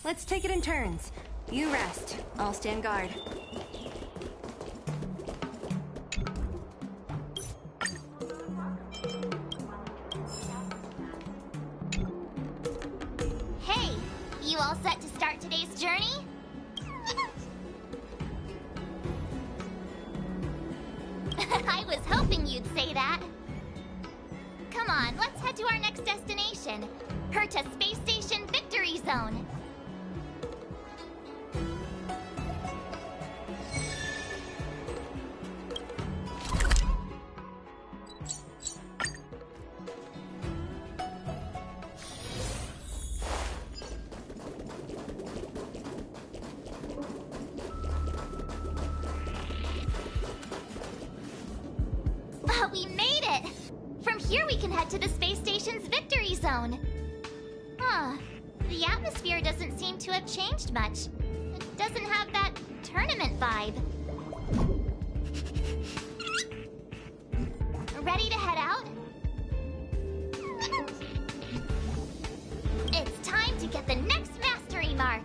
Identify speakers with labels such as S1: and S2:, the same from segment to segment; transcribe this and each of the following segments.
S1: Let's take it in turns. You rest. I'll stand guard.
S2: Hey, you all set to start today's journey? I was hoping you'd say that. Come on, let's head to our next destination. Herta Space Station Victory Zone. We made it! From here we can head to the space station's victory zone. Huh. The atmosphere doesn't seem to have changed much. It doesn't have that tournament vibe. Ready to head out? It's time to get the next mastery mark!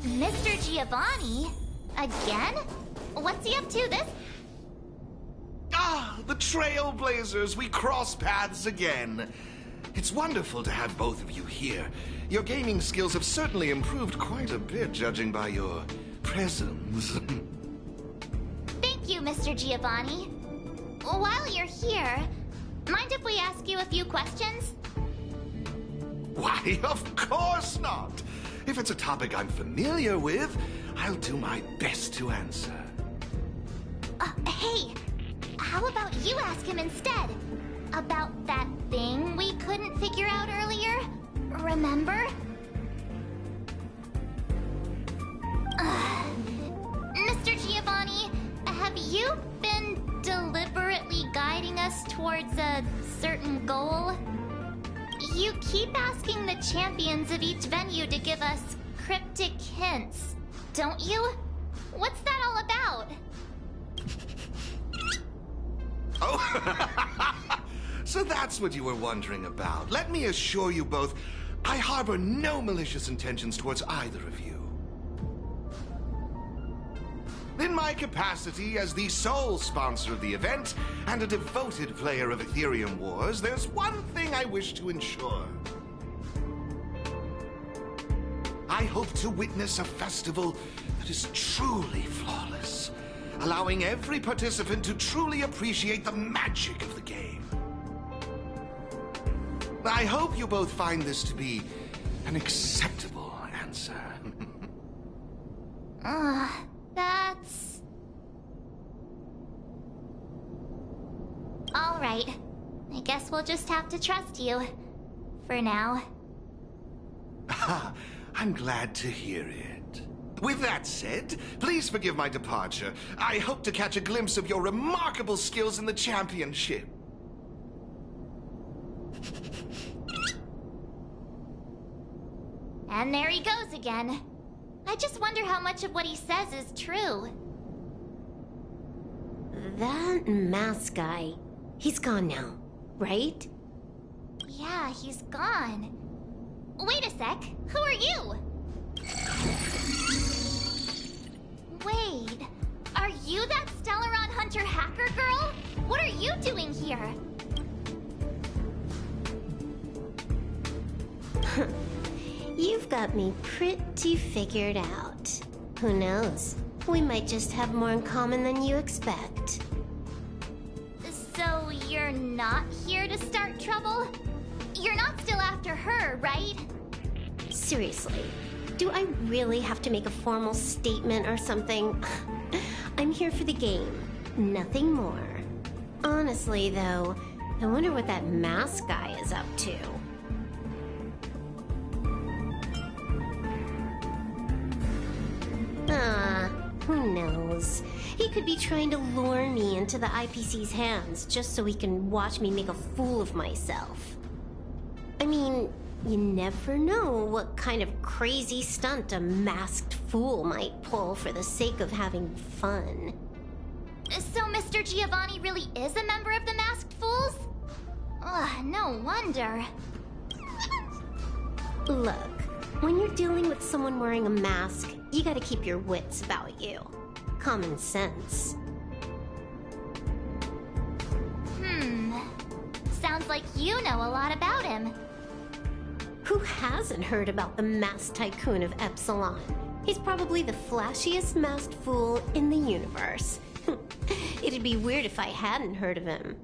S2: Mr. Giovanni? Again? What's he up to this?
S3: Ah, the Trailblazers! We cross paths again. It's wonderful to have both of you here. Your gaming skills have certainly improved quite a bit, judging by your presence.
S2: Thank you, Mr. Giovanni. While you're here, mind if we ask you a few questions?
S3: Why, of course not! If it's a topic I'm familiar with, I'll do my best to answer.
S2: Hey, how about you ask him instead? About that thing we couldn't figure out earlier? Remember? Mr. Giovanni, have you been deliberately guiding us towards a certain goal? You keep asking the champions of each venue to give us cryptic hints, don't you? What's that all about?
S3: Oh, so that's what you were wondering about. Let me assure you both, I harbor no malicious intentions towards either of you. In my capacity as the sole sponsor of the event and a devoted player of Aethrium Wars, there's one thing I wish to ensure. I hope to witness a festival that is truly flawless, allowing every participant to truly appreciate the magic of the game. I hope you both find this to be an acceptable answer.
S2: That's... All right. I guess we'll just have to trust you. For now.
S3: I'm glad to hear it. With that said, please forgive my departure. I hope to catch a glimpse of your remarkable skills in the championship.
S2: And there he goes again. I just wonder how much of what he says is true.
S4: That mask guy, he's gone now, right?
S2: Yeah, he's gone. Wait a sec, who are you? Wait, are you that Stellaron Hunter hacker girl? What are you doing here?
S4: You've got me pretty figured out. Who knows? We might just have more in common than you expect.
S2: So you're not here to start trouble? You're not still after her, right?
S4: Seriously, do I really have to make a formal statement or something? I'm here for the game, nothing more. Honestly, though, I wonder what that mask guy is up to. Who knows? He could be trying to lure me into the IPC's hands just so he can watch me make a fool of myself. I mean, you never know what kind of crazy stunt a masked fool might pull for the sake of having fun.
S2: So Mr. Giovanni really is a member of the Masked Fools? Ugh, no wonder.
S4: Look, when you're dealing with someone wearing a mask, you gotta keep your wits about you. Common sense.
S2: Sounds like you know a lot about him.
S4: Who hasn't heard about the masked tycoon of Epsilon? He's probably the flashiest masked fool in the universe. It'd be weird if I hadn't heard of him.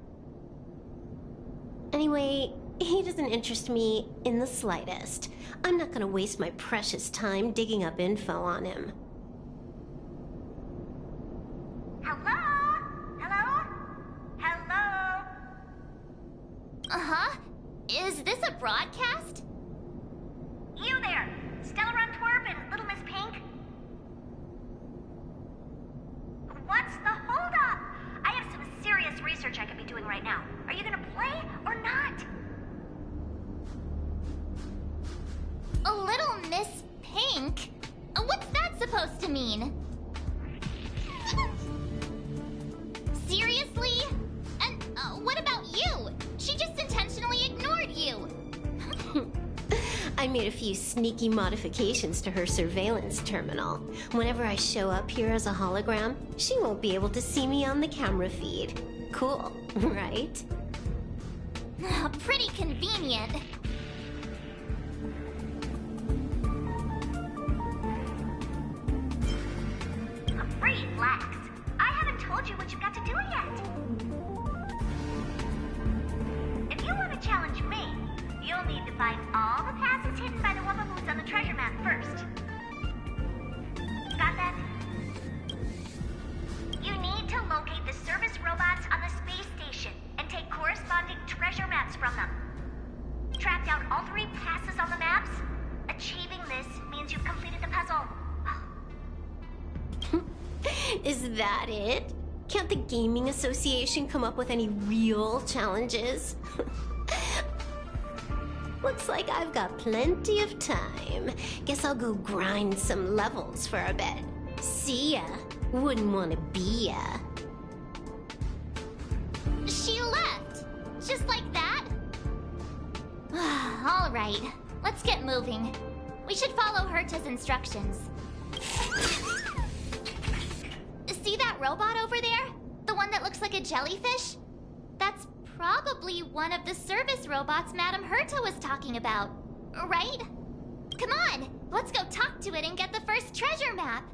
S4: Anyway, he doesn't interest me in the slightest. I'm not gonna waste my precious time digging up info on him.
S5: Hello? Hello? Hello?
S2: Uh-huh. Is this a broadcast?
S5: You there! Stella Run Twerp and Little Miss Pink? What's the holdup? I have some serious research I could be doing right now. Are you gonna play or not?
S2: A Little Miss Pink? What's that supposed to mean? Seriously? And what about you? She just intentionally ignored you.
S4: I made a few sneaky modifications to her surveillance terminal. Whenever I show up here as a hologram, she won't be able to see me on the camera feed. Cool, right?
S2: Pretty convenient.
S5: Relax. I haven't told you what you've got to do yet. If you want to challenge me, you'll need to find all the passes hidden by the Wubbaboos on the treasure map first. Got that? You need to locate the service robots on the space station and take corresponding treasure maps from them. Track down all 3 passes on the maps. Achieving this means you've completed the puzzle.
S4: Is that it? Can't the Gaming Association come up with any real challenges? Looks like I've got plenty of time. Guess I'll go grind some levels for a bit. See ya. Wouldn't want to be ya.
S2: She left. Just like that? All right. Let's get moving. We should follow Herta's instructions. See that robot over there? The one that looks like a jellyfish? That's probably one of the service robots Madame Herta was talking about, right? Come on, let's go talk to it and get the first treasure map.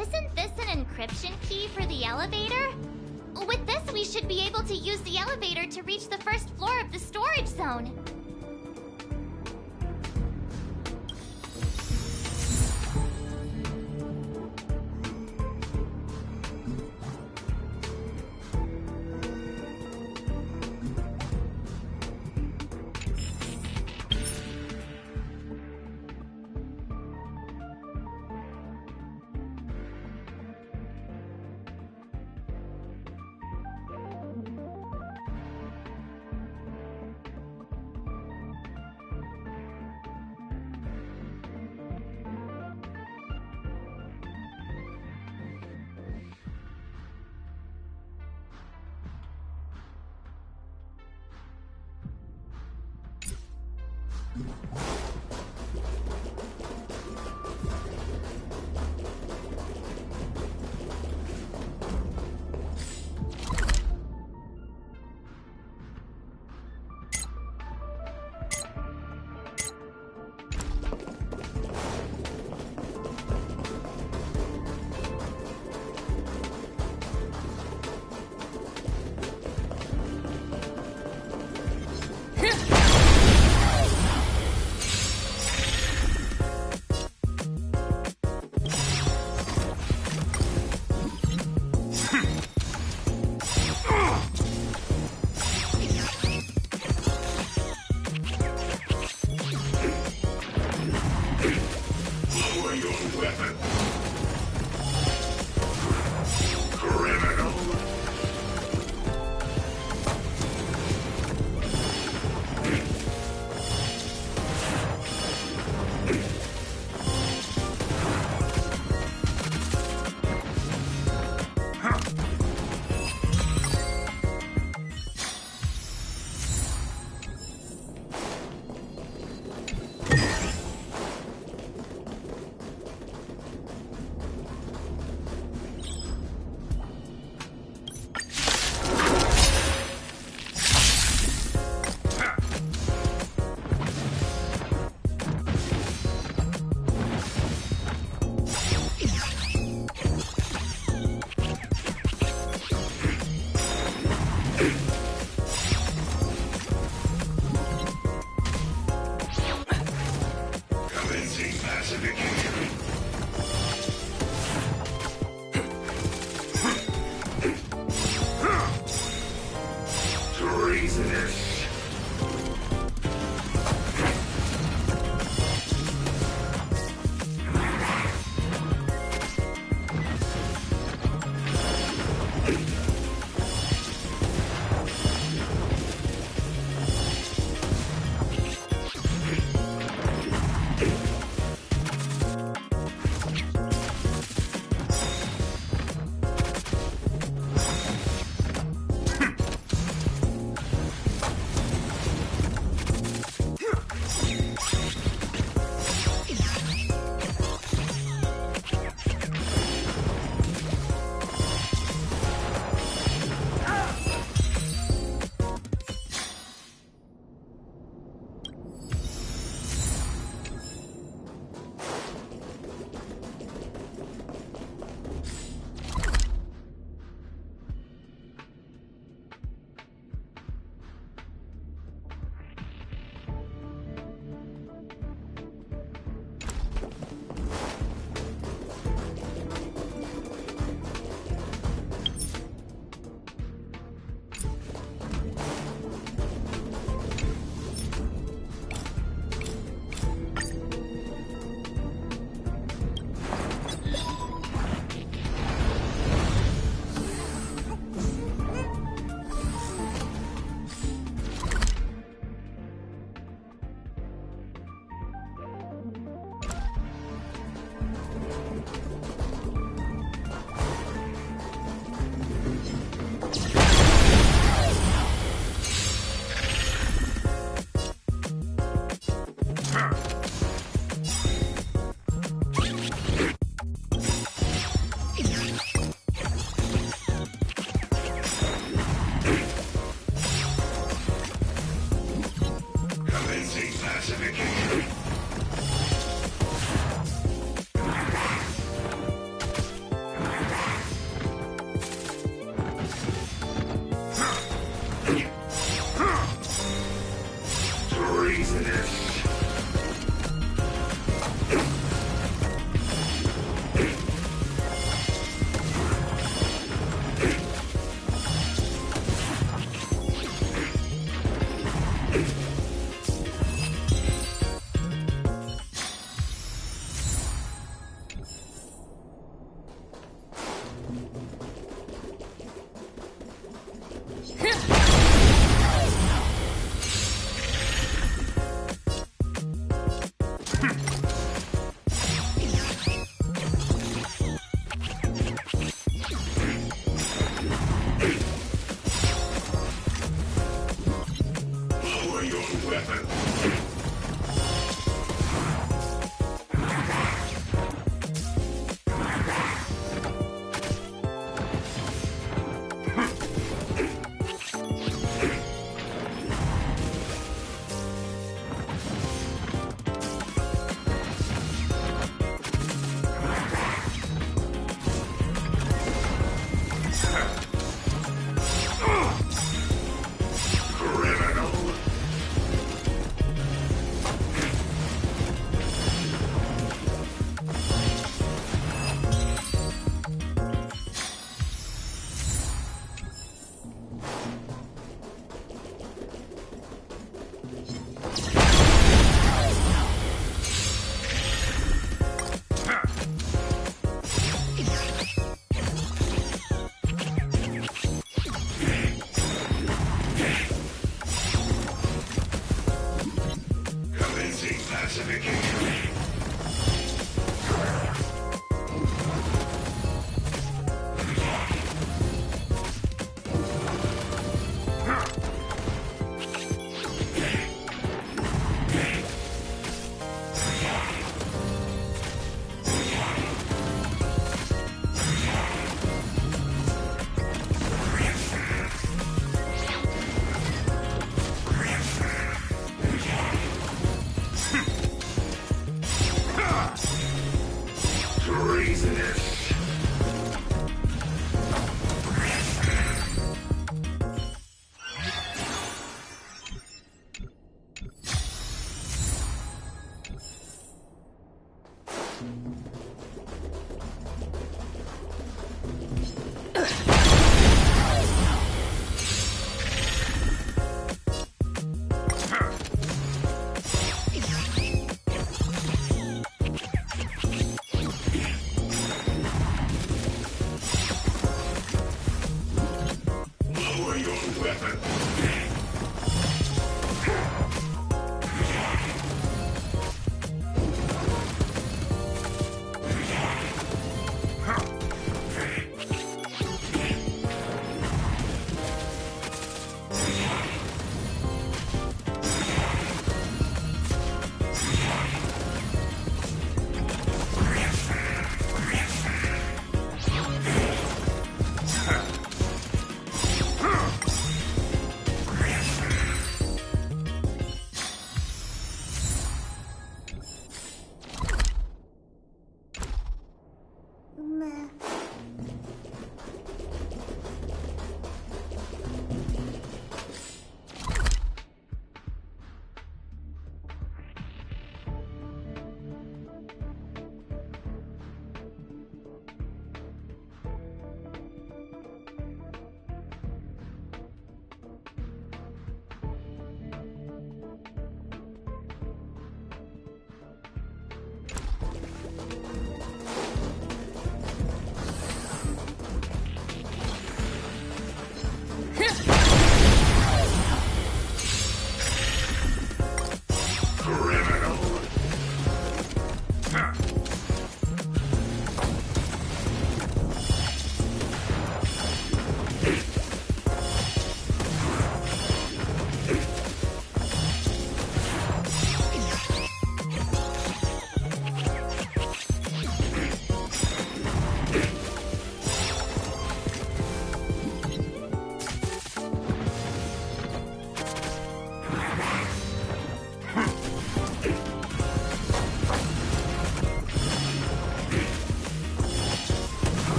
S2: Isn't this an encryption key for the elevator? With this, we should be able to use the elevator to reach the first floor of the storage zone.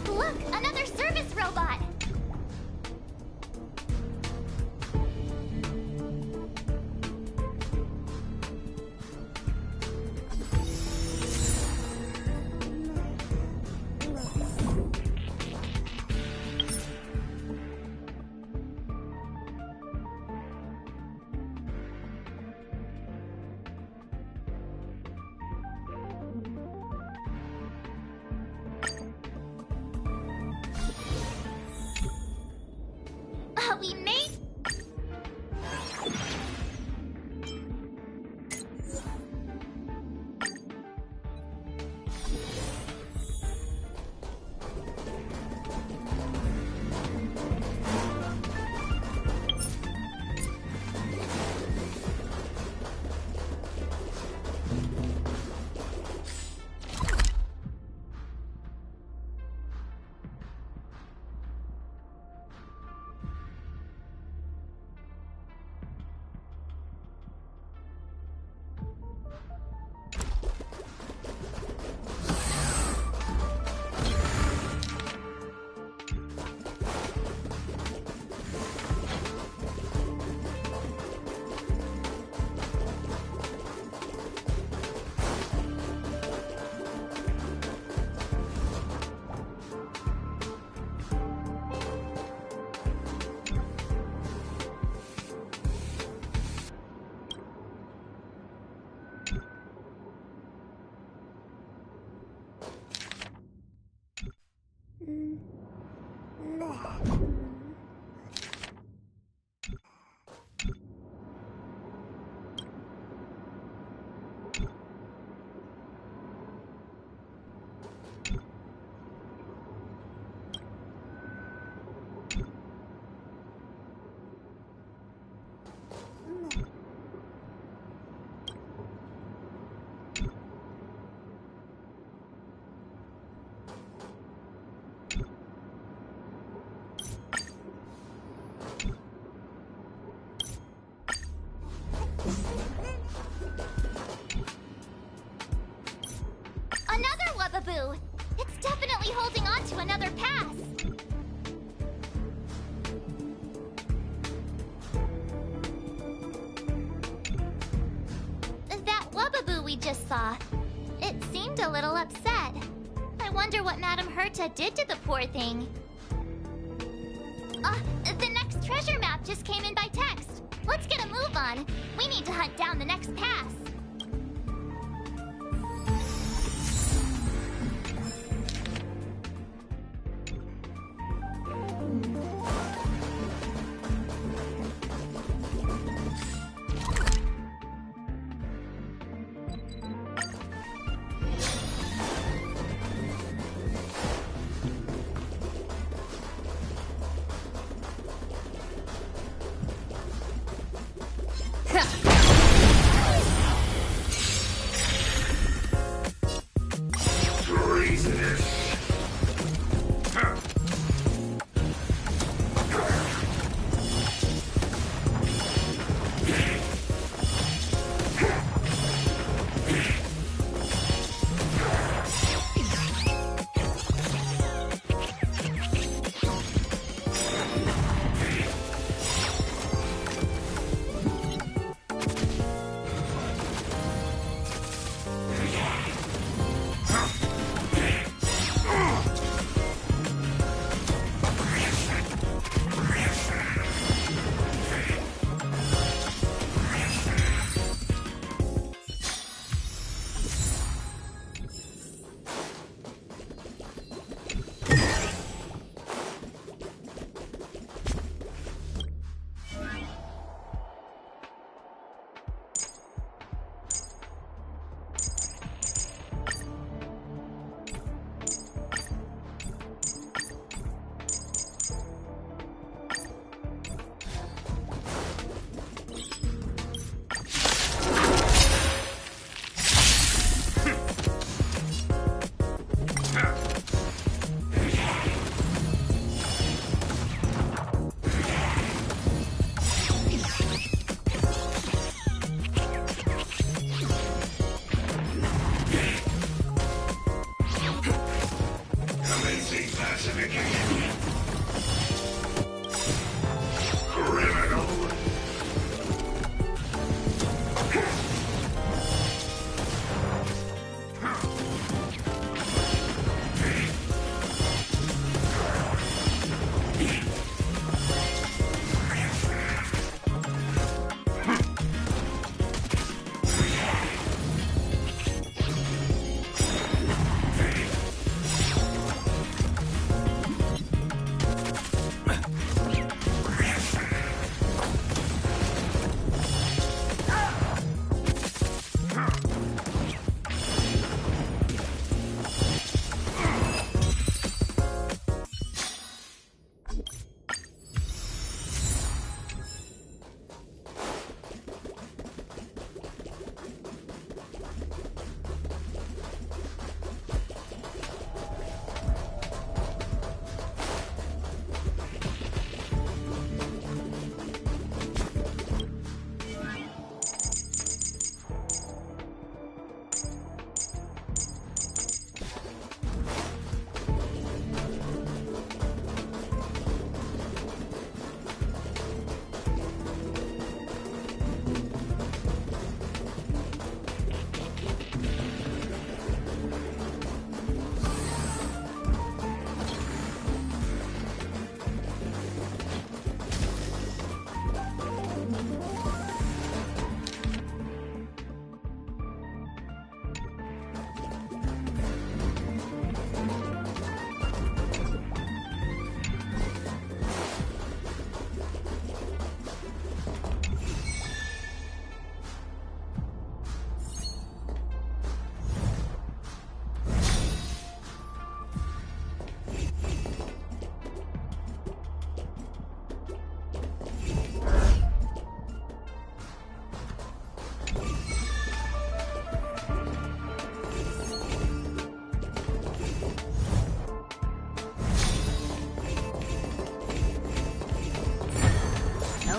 S2: Look, another service robot! We made... Another Wubbaboo! It's definitely holding on to another pass! That Wubbaboo we just saw, it seemed a little upset. I wonder what Madame Herta did to the poor thing. The next treasure map just came in by text. Let's get a move on. We need to hunt down the next pass.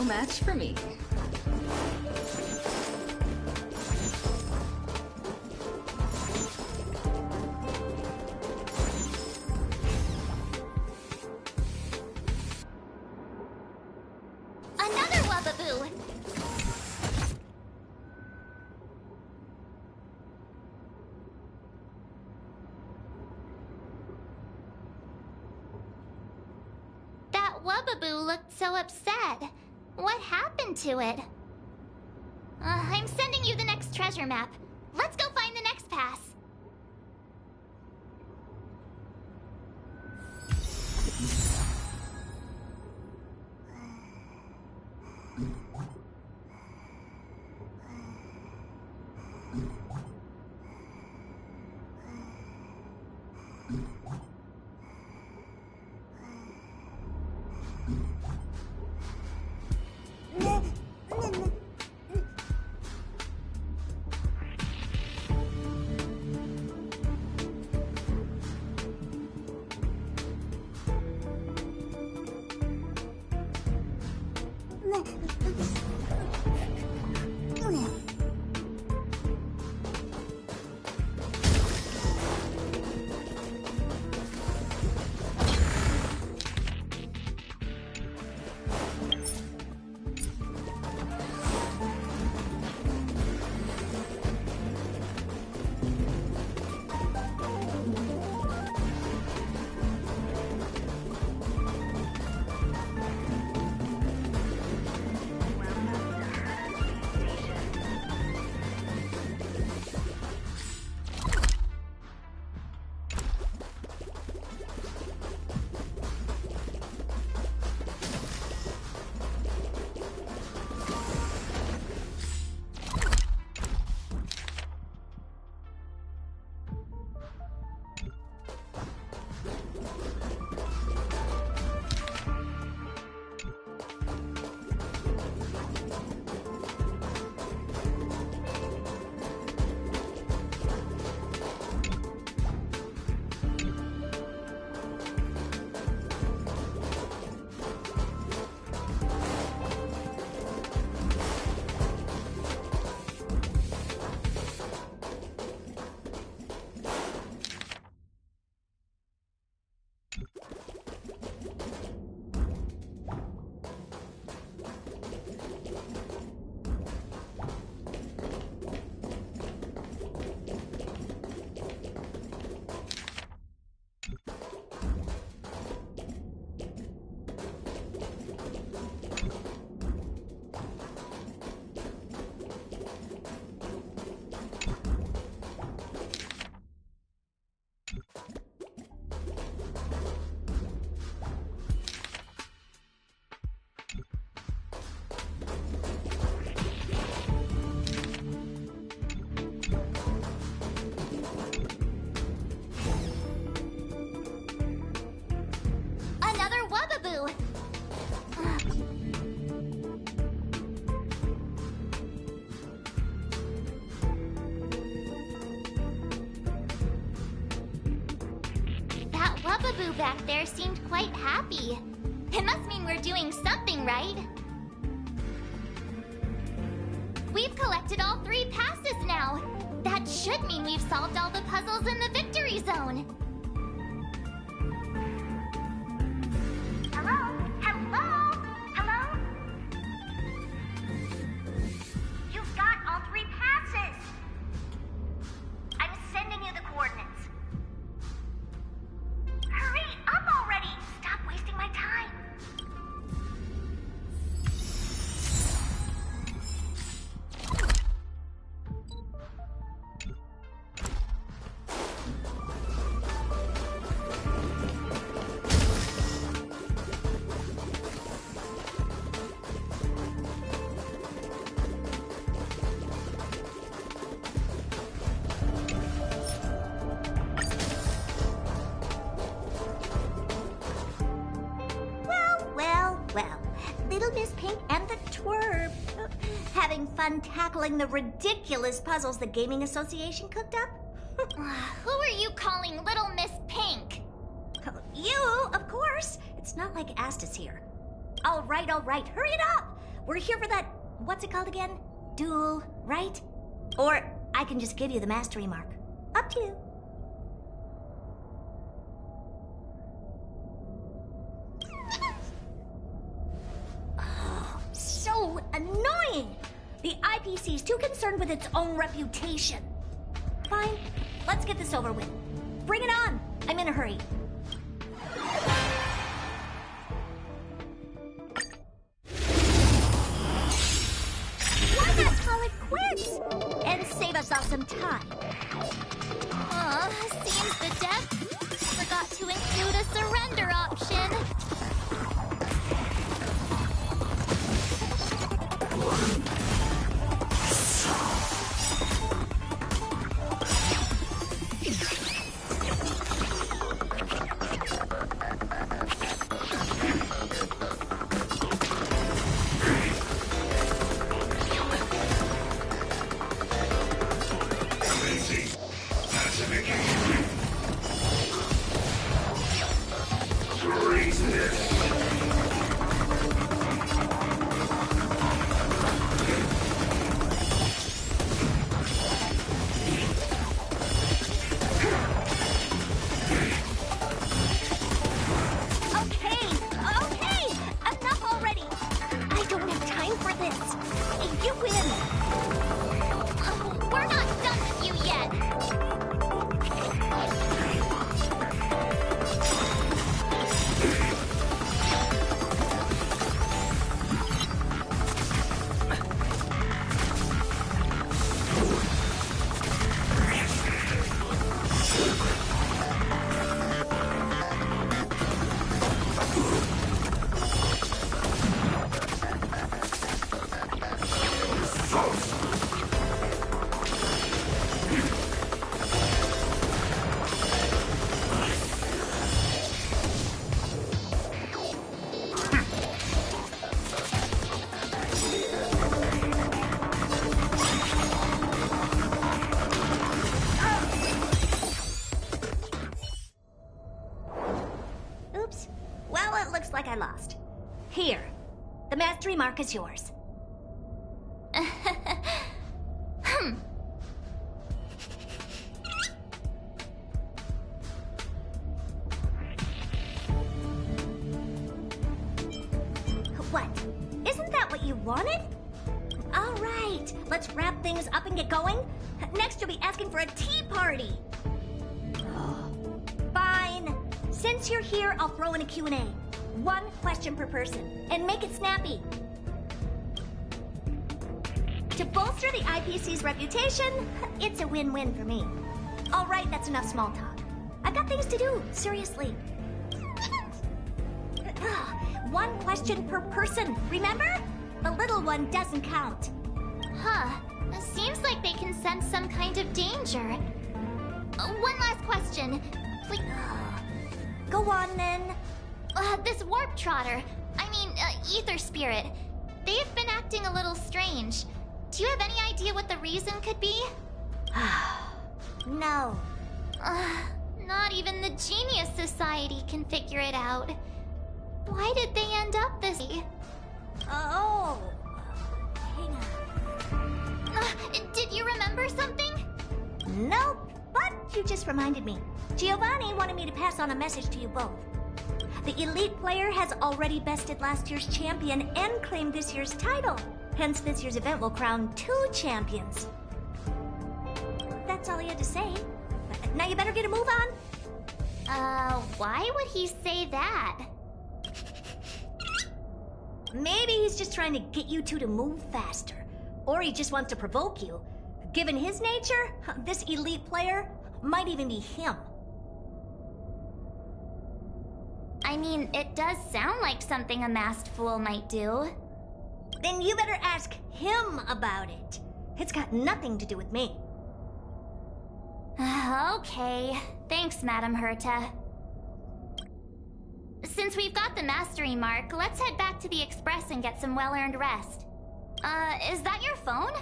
S1: no match for me.
S2: Another Wubbaboo! That Wubbaboo looked so upset. What happened to it? I'm sending you the next treasure map. Let's go find the next pass. Wubbaboo back there seemed quite happy. It must mean we're doing something right. We've collected all 3 passes now. That should mean we've solved all the puzzles in the victory zone.
S5: Hello? Hello? Hello? You've got all 3 passes! I'm sending you the coordinates. Hurry up already! Stop wasting my time!
S6: Little Miss Pink and the Twerp. Having fun tackling the ridiculous puzzles the Gaming Association cooked up?
S2: Who are you calling Little Miss Pink?
S6: You, of course. It's not like Asta's here. All right, hurry it up. we're here for that, what's it called again? Duel, right? Or I can just give you the mastery mark. Up to you. Oh, so annoying! The IPC's too concerned with its own reputation. Fine, let's get this over with. Bring it on! I'm in a hurry. Why not call it quits? And save us all some time.
S2: Seems the dev forgot to include a surrender option.
S6: Like I lost. Here, the mastery mark is yours. What? Isn't that what you wanted? All right, let's wrap things up and get going. Next, you'll be asking for a tea party. Fine. Since you're here, I'll throw in a Q&A. 1 question per person, and make it snappy. To bolster the IPC's reputation, it's a win-win for me. All right, that's enough small talk. I've got things to do, seriously. 1 question per person, remember? The little one doesn't count.
S2: Seems like they can sense some kind of danger. 1 last question. Please.
S6: Go on, then.
S2: This warp trotter, ether spirit, they've been acting a little strange. Do you have any idea what the reason could be?
S6: No.
S2: Not even the Genius Society can figure it out. Why did they end up this way?
S6: Oh. Hang on.
S2: Did you remember something?
S6: Nope, but you just reminded me. Giovanni wanted me to pass on a message to you both. The elite player has already bested last year's champion and claimed this year's title. Hence, this year's event will crown 2 champions. That's all he had to say. Now you better get a move on.
S2: Why would he say that?
S6: Maybe he's just trying to get you two to move faster. Or he just wants to provoke you. Given his nature, this elite player might even be him.
S2: It does sound like something a masked fool might do.
S6: Then you better ask him about it. It's got nothing to do with me.
S2: Okay. Thanks, Madam Herta. Since we've got the mastery mark, let's head back to the Express and get some well-earned rest. Is that your phone?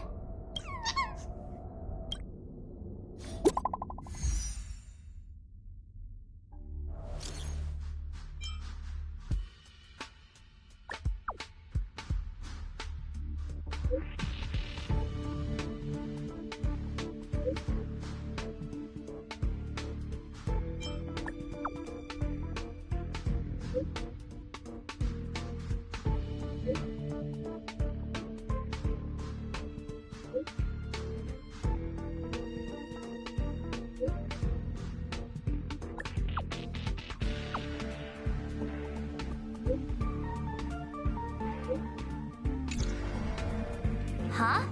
S2: Huh?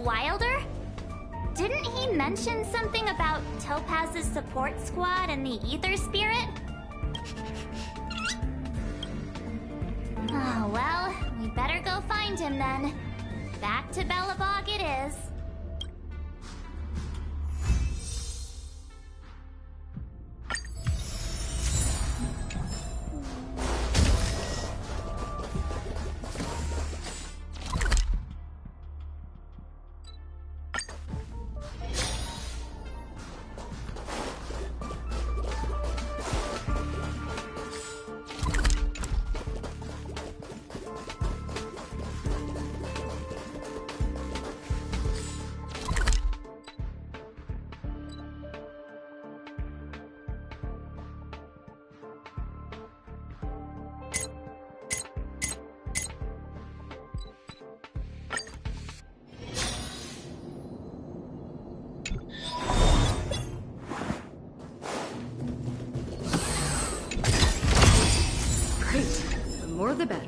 S2: Wilder? Didn't he mention something about Topaz's support squad and the Ether Spirit? Oh, well, we better go find him then. Back to Bellabog it is.
S7: Great. The more the better.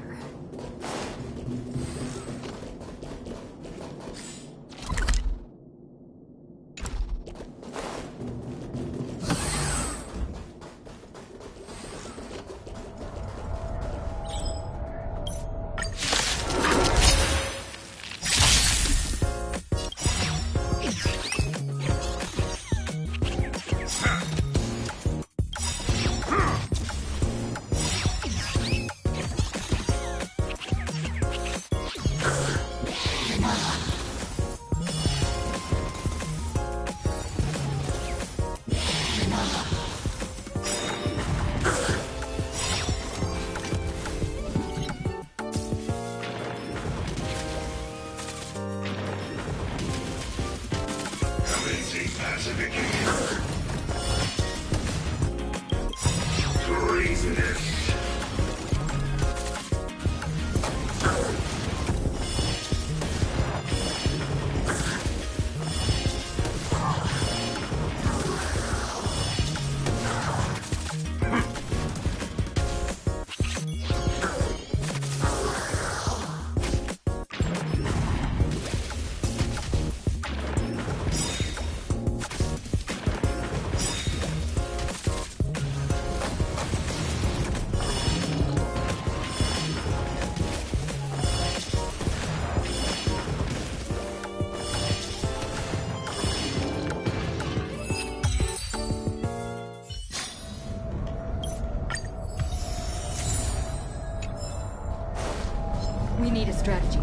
S7: We need a strategy.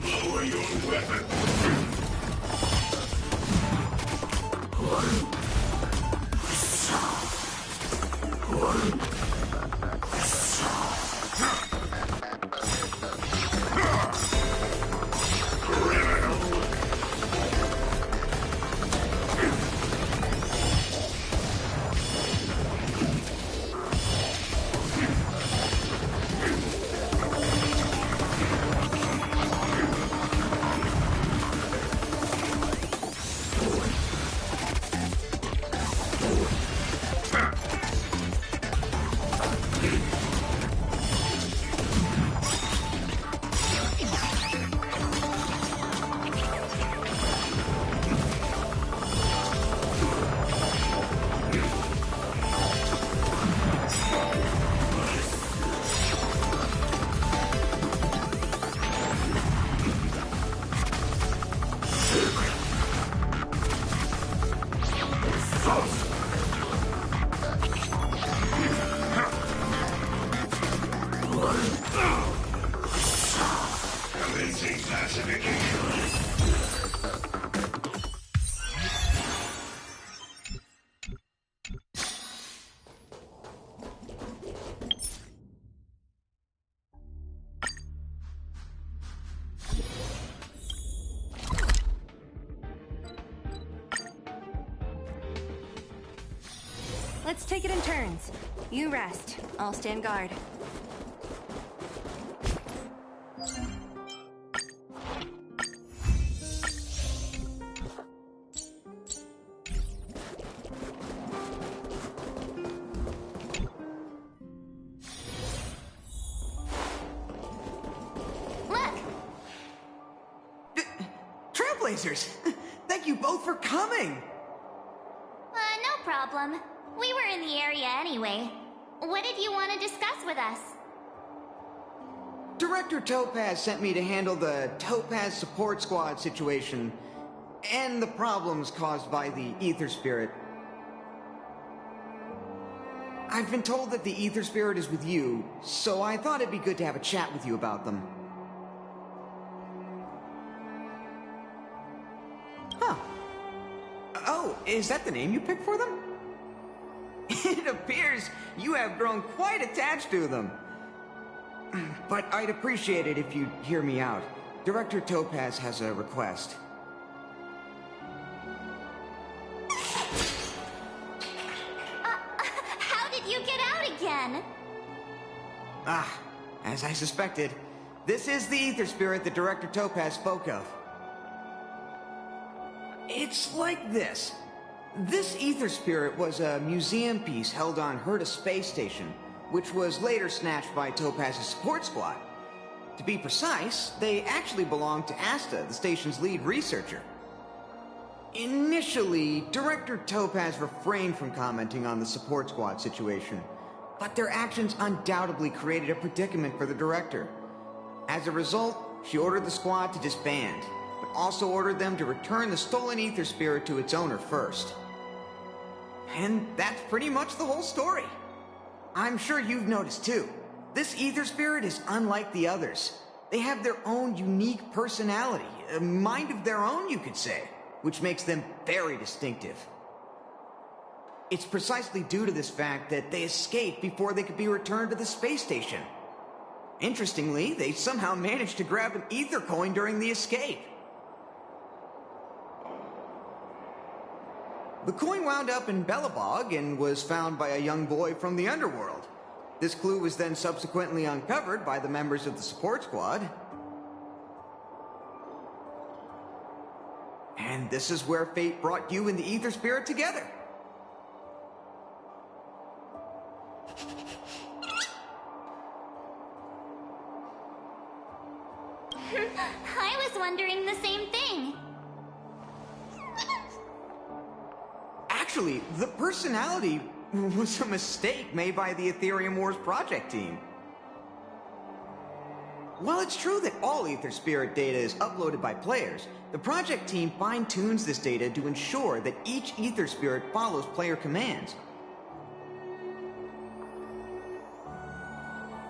S3: Lower your weapon.
S1: Let's take it in turns. You rest. I'll stand guard.
S2: Look!
S8: Trailblazers! Thank you both for coming!
S2: No problem. We were in the area anyway. What did you want to discuss with us?
S8: Director Topaz sent me to handle the Topaz Support Squad situation and the problems caused by the Ether Spirit. I've been told that the Ether Spirit is with you, so I thought it'd be good to have a chat with you about them. Huh. Oh, is that the name you picked for them? It appears you have grown quite attached to them. But I'd appreciate it if you'd hear me out. Director Topaz has a request.
S2: How did you get out again?
S8: As I suspected, this is the Ether Spirit that Director Topaz spoke of. It's like this. This Ether Spirit was a museum piece held on Herta Space Station, which was later snatched by Topaz's support squad. To be precise, they actually belonged to Asta, the station's lead researcher. Initially, Director Topaz refrained from commenting on the support squad situation, but their actions undoubtedly created a predicament for the director. As a result, she ordered the squad to disband, but also ordered them to return the stolen Ether Spirit to its owner first. And that's pretty much the whole story. I'm sure you've noticed too. This Ether Spirit is unlike the others. They have their own unique personality, a mind of their own, you could say, which makes them very distinctive. It's precisely due to this fact that they escaped before they could be returned to the space station. Interestingly, they somehow managed to grab an ether coin during the escape. The coin wound up in Belobog and was found by a young boy from the underworld. This clue was then subsequently uncovered by the members of the support squad. And this is where fate brought you and the Ether Spirit together.
S2: I was wondering the same thing.
S8: Actually, the personality was a mistake made by the Aetherium Wars project team. While it's true that all Ether Spirit data is uploaded by players, the project team fine-tunes this data to ensure that each Ether Spirit follows player commands.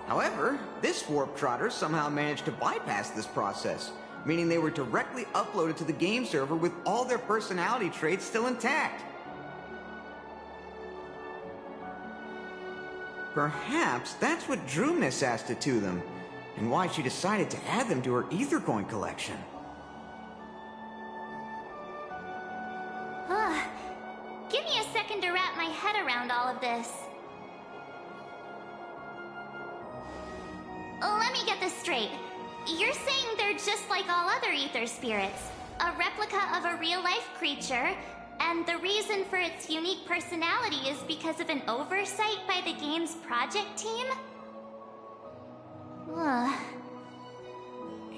S8: However, this Warp Trotter somehow managed to bypass this process, meaning they were directly uploaded to the game server with all their personality traits still intact. Perhaps that's what drew Miss Asta to them, and why she decided to add them to her Ether Coin collection.
S2: Give me a second to wrap my head around all of this. Let me get this straight. You're saying they're just like all other Ether Spirits, a replica of a real-life creature, and the reason for its unique personality is because of an oversight by the game's project team?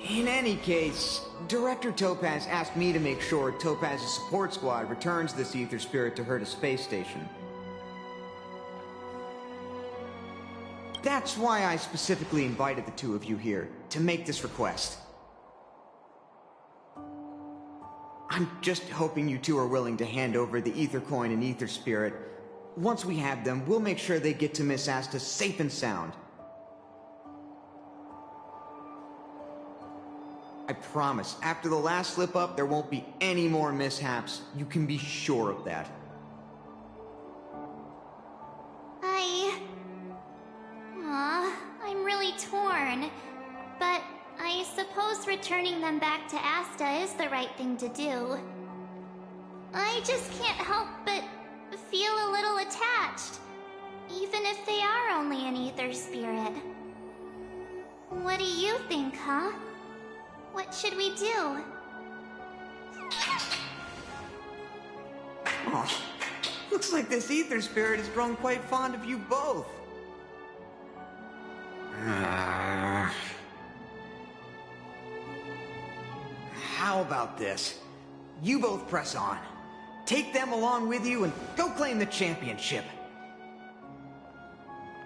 S8: In any case, Director Topaz asked me to make sure Topaz's support squad returns this Ether Spirit to Herta Space Station. That's why I specifically invited the two of you here, to make this request. I'm just hoping you two are willing to hand over the Ether Coin and Ether Spirit. Once we have them, we'll make sure they get to Miss Asta safe and sound. I promise, after the last slip-up, there won't be any more mishaps. You can be sure of that.
S2: I'm really torn. But I suppose returning them back to Asta is the right thing to do. I just can't help but feel a little attached, even if they are only an ether spirit. What do you think, huh? What should we do?
S8: Oh, looks like this ether spirit has grown quite fond of you both. How about this? You both press on. Take them along with you and go claim the championship.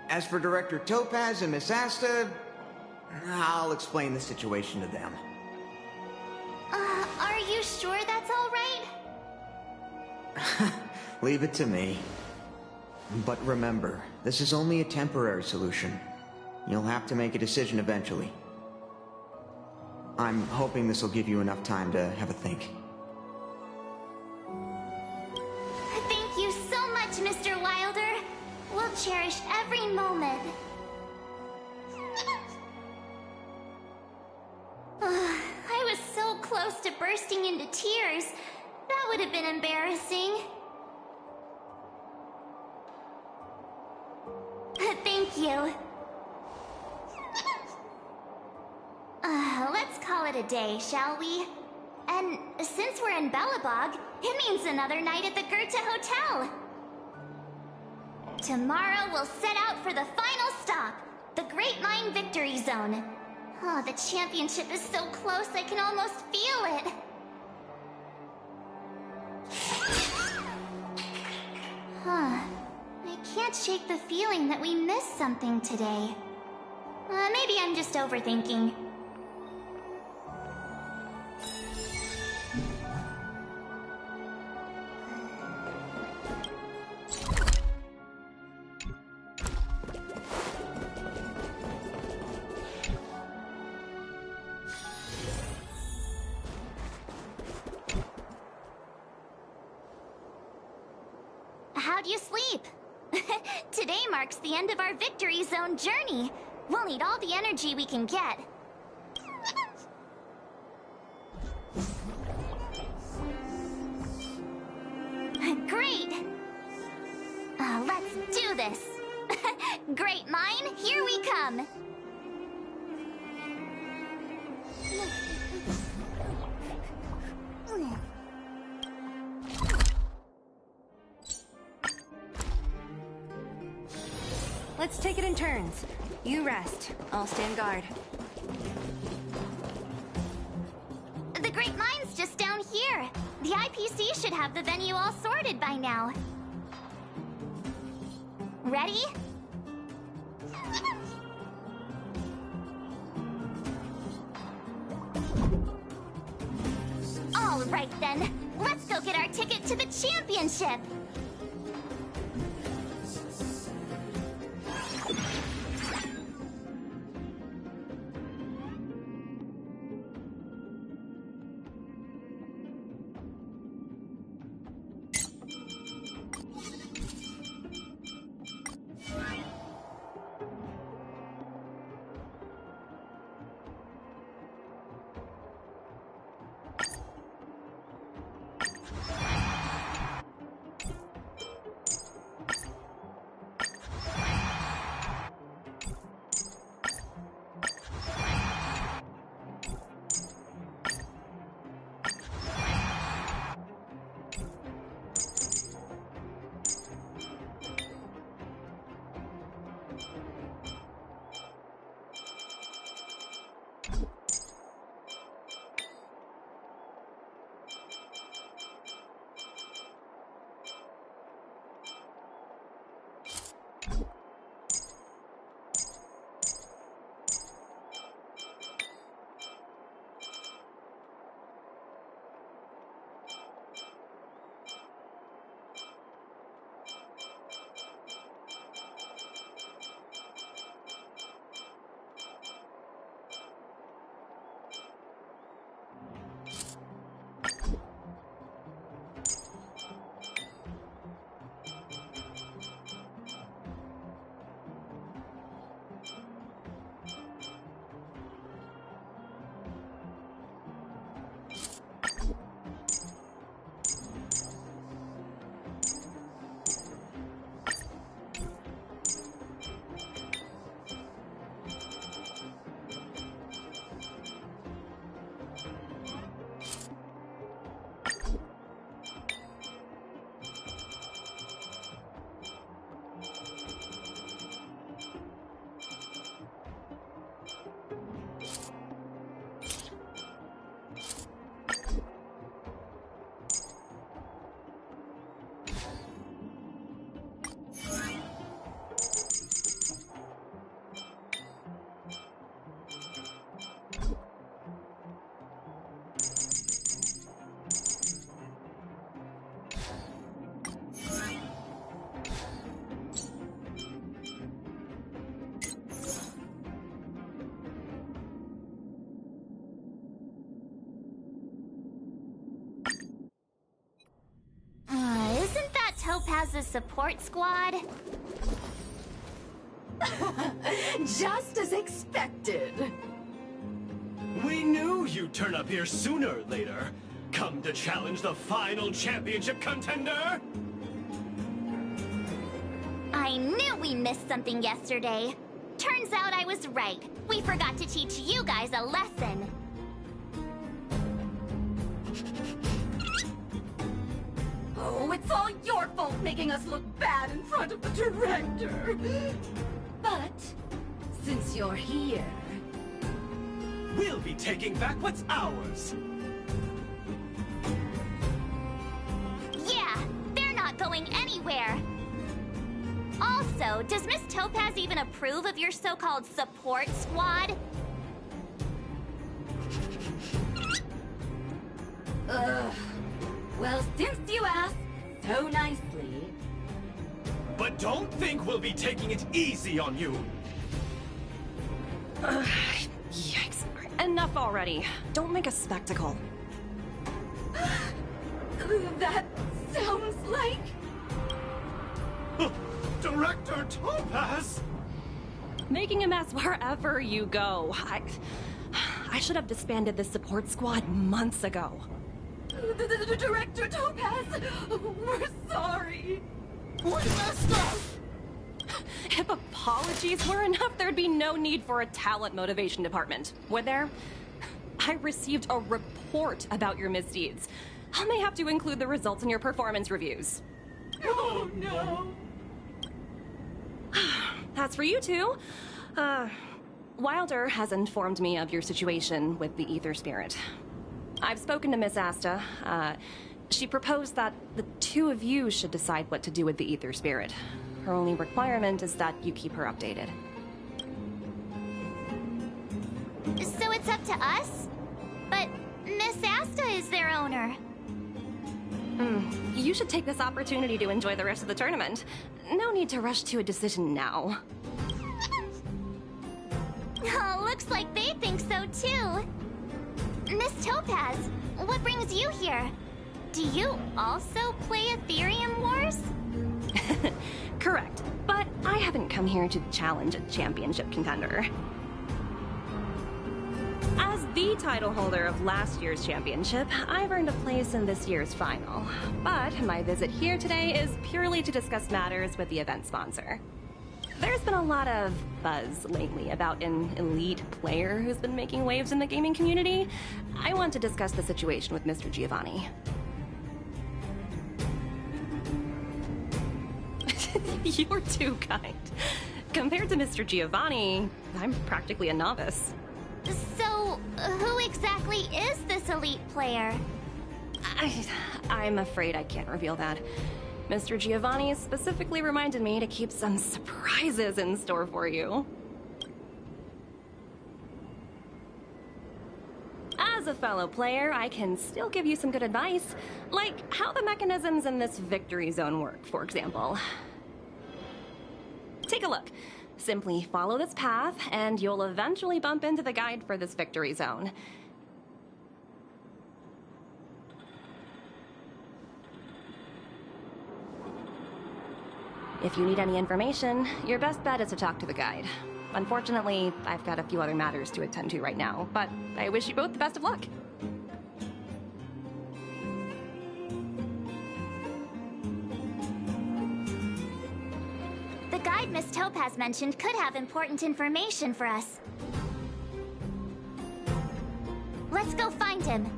S8: As for Director Topaz and Miss Asta, I'll explain the situation to them.
S2: Are you sure that's all right?
S8: Leave it to me. But remember, this is only a temporary solution. You'll have to make a decision eventually. I'm hoping this will give you enough time to have a think.
S2: Thank you so much, Mr. Wilder. We'll cherish every moment. I was so close to bursting into tears. That would have been embarrassing. Thank you. Let's call it a day, shall we? And since we're in Belobog, it means another night at the Goethe Hotel. Tomorrow we'll set out for the final stop, the Great Mine Victory Zone. Oh, the championship is so close I can almost feel it. Huh. I can't shake the feeling that we missed something today. Maybe I'm just overthinking. How'd you sleep? Today marks the end of our Victory Zone journey. We'll need all the energy we can get. Great! Let's do this! Great Mine, here we come!
S1: Let's take it in turns. You rest. I'll stand guard.
S2: The Great Mine's just down here. The IPC should have the venue all sorted by now. Ready? All right then. Let's go get our ticket to the championship. Topaz's support squad?
S7: Just as expected.
S9: We knew you'd turn up here sooner or later. Come to challenge the final championship contender?
S2: I knew we missed something yesterday. Turns out I was right. We forgot to teach you guys a lesson.
S7: Oh, it's all your fault making us look bad in front of the director. But since you're here...
S9: We'll be taking back what's ours.
S2: Yeah, they're not going anywhere. Also, does Miss Topaz even approve of your so-called support squad?
S7: Ugh. Well, since you asked so nicely...
S9: But don't think we'll be taking it easy on you.
S10: Yikes. Enough already. Don't make a spectacle.
S7: That sounds like...
S9: Director Topaz!
S10: Making a mess wherever you go. I should have disbanded this support squad months ago.
S7: The Director Topaz! We're sorry!
S9: We messed up!
S10: If apologies were enough, there'd be no need for a talent motivation department, would there? I received a report about your misdeeds. I may have to include the results in your performance reviews.
S7: Oh no!
S10: As for you two, Wilder has informed me of your situation with the Ether Spirit. I've spoken to Miss Asta. She proposed that the two of you should decide what to do with the Ether Spirit. Her only requirement is that you keep her updated.
S2: So it's up to us? But Miss Asta is their owner.
S10: You should take this opportunity to enjoy the rest of the tournament. No need to rush to a decision now.
S2: Oh, looks like they think so too. Miss Topaz, what brings you here? Do you also play Aethrium Wars?
S10: Correct, but I haven't come here to challenge a championship contender. As the title holder of last year's championship, I've earned a place in this year's final. But my visit here today is purely to discuss matters with the event sponsor. There's been a lot of buzz lately about an elite player who's been making waves in the gaming community. I want to discuss the situation with Mr. Giovanni. You're too kind. Compared to Mr. Giovanni, I'm practically a novice.
S2: So, who exactly is this elite player?
S10: I'm afraid I can't reveal that. Mr. Giovanni specifically reminded me to keep some surprises in store for you. As a fellow player, I can still give you some good advice, like how the mechanisms in this victory zone work, for example. Take a look. Simply follow this path, and you'll eventually bump into the guide for this victory zone. If you need any information, your best bet is to talk to the guide. Unfortunately, I've got a few other matters to attend to right now, but I wish you both the best of luck.
S2: The guide Miss Topaz mentioned could have important information for us. Let's go find him.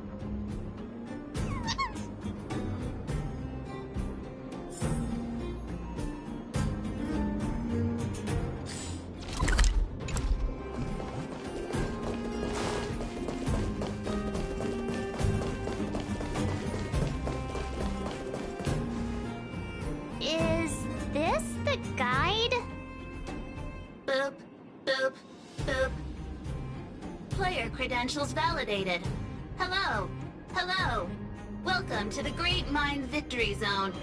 S2: Is this the guide?
S11: Boop, boop, boop. Player credentials validated. Hello, hello. Welcome to the Great Mind Victory Zone.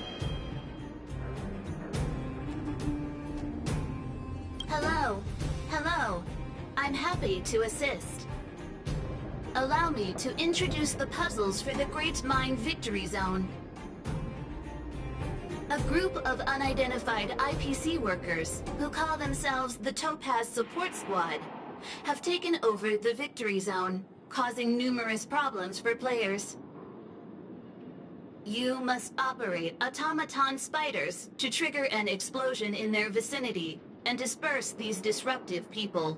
S11: Hello, hello. I'm happy to assist. Allow me to introduce the puzzles for the Great Mind Victory Zone. A group of unidentified IPC workers, who call themselves the Topaz Support Squad, have taken over the Victory Zone, causing numerous problems for players. You must operate automaton spiders to trigger an explosion in their vicinity and disperse these disruptive people.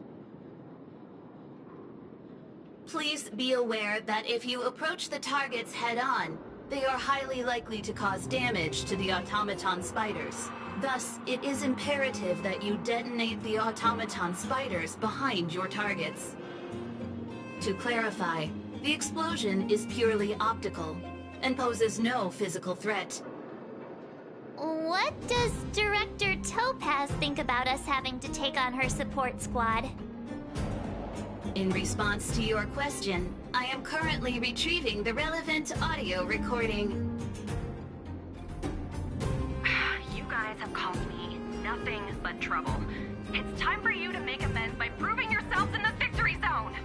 S11: Please be aware that if you approach the targets head-on, they are highly likely to cause damage to the automaton spiders. Thus, it is imperative that you detonate the automaton spiders behind your targets. To clarify, the explosion is purely optical and poses no physical threat.
S2: What does Director Topaz think about us having to take on her support squad?
S11: In response to your question, I am currently retrieving the relevant audio recording.
S10: You guys have caused me nothing but trouble. It's time for you to make amends by proving yourselves in the Victory Zone!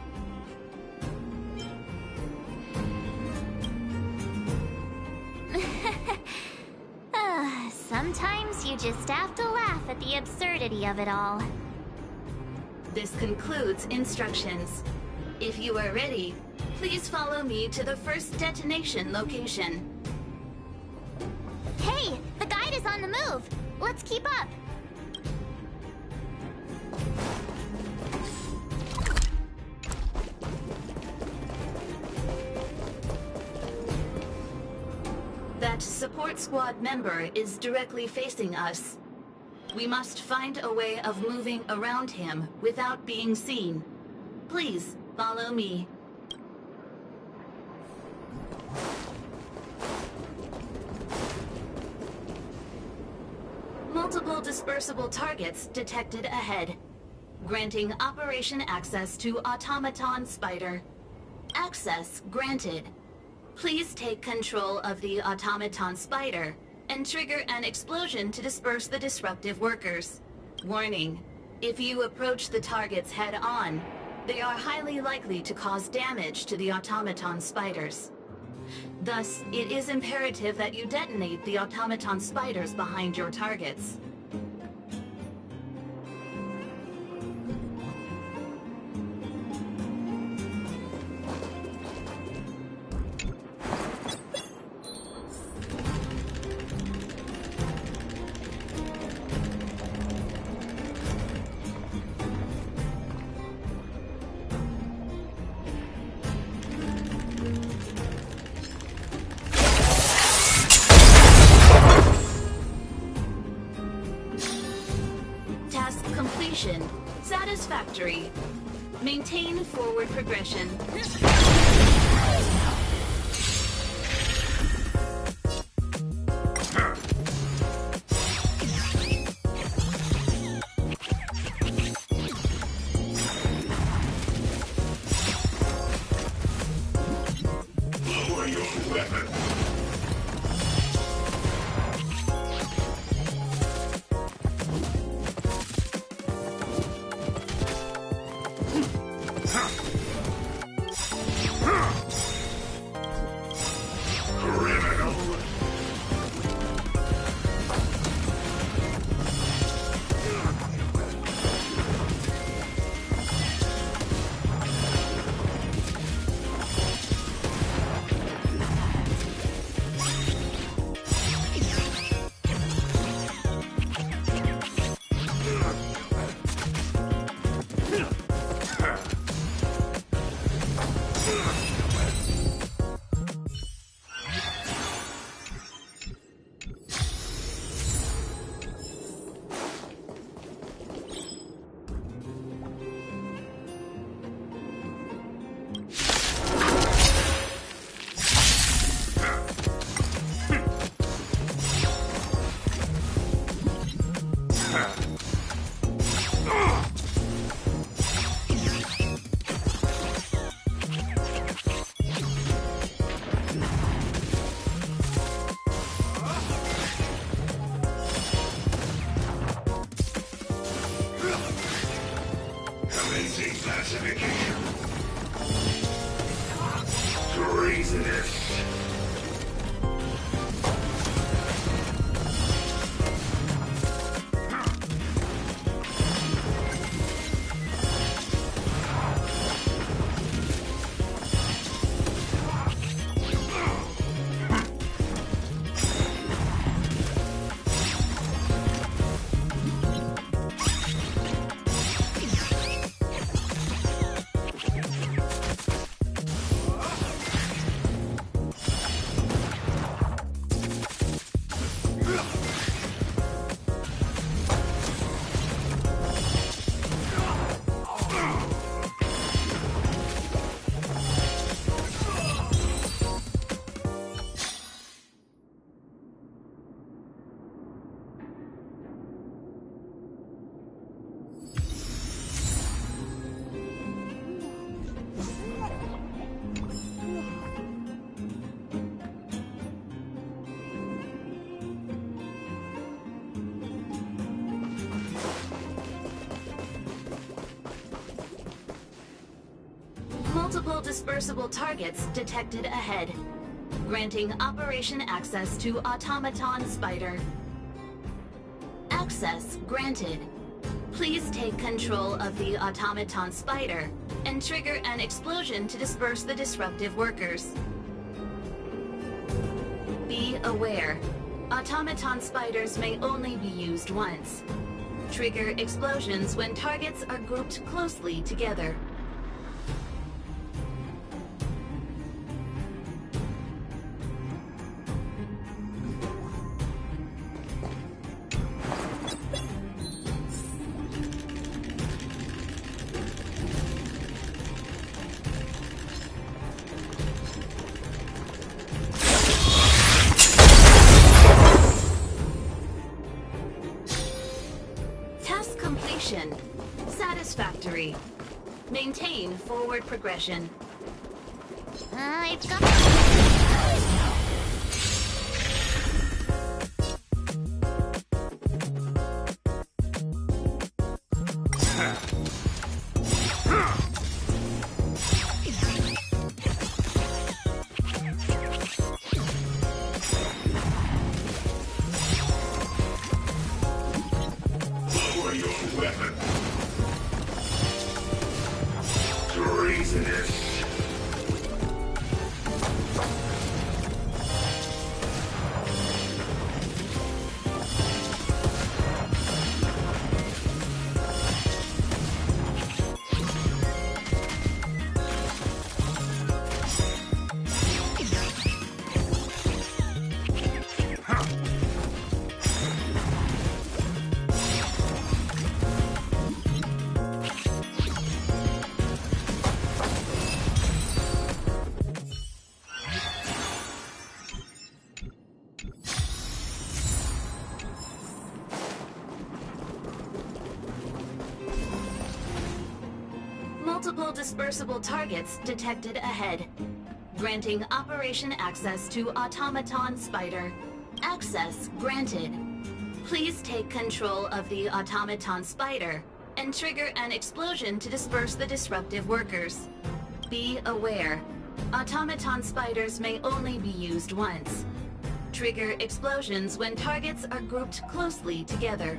S2: Sometimes you just have to laugh at the absurdity of it all.
S11: This concludes instructions. If you are ready, please follow me to the first detonation location.
S2: Hey, the guide is on the move. Let's keep up.
S11: That support squad member is directly facing us. We must find a way of moving around him without being seen. Please follow me. Multiple dispersible targets detected ahead, granting operation access to Automaton Spider. Access granted. Please take control of the Automaton Spider and trigger an explosion to disperse the disruptive workers. Warning, if you approach the targets head-on, they are highly likely to cause damage to the Automaton Spiders. Thus, it is imperative that you detonate the Automaton Spiders behind your targets. Satisfactory. Maintain forward progression.
S3: Lower your weapon. Commencing classification. Treasonous.
S11: Multiple dispersible targets detected ahead. Granting operation access to Automaton Spider. Access granted. Please take control of the Automaton Spider and trigger an explosion to disperse the disruptive workers. Be aware. Automaton spiders may only be used once. Trigger explosions when targets are grouped closely together. Satisfactory. Maintain forward progression.
S2: It's got...
S12: Lower your weapon. Treasonous.
S11: Multiple dispersible targets detected ahead. Granting operation access to Automaton Spider. Access granted. Please take control of the Automaton Spider and trigger an explosion to disperse the disruptive workers. Be aware. Automaton spiders may only be used once. Trigger explosions when targets are grouped closely together.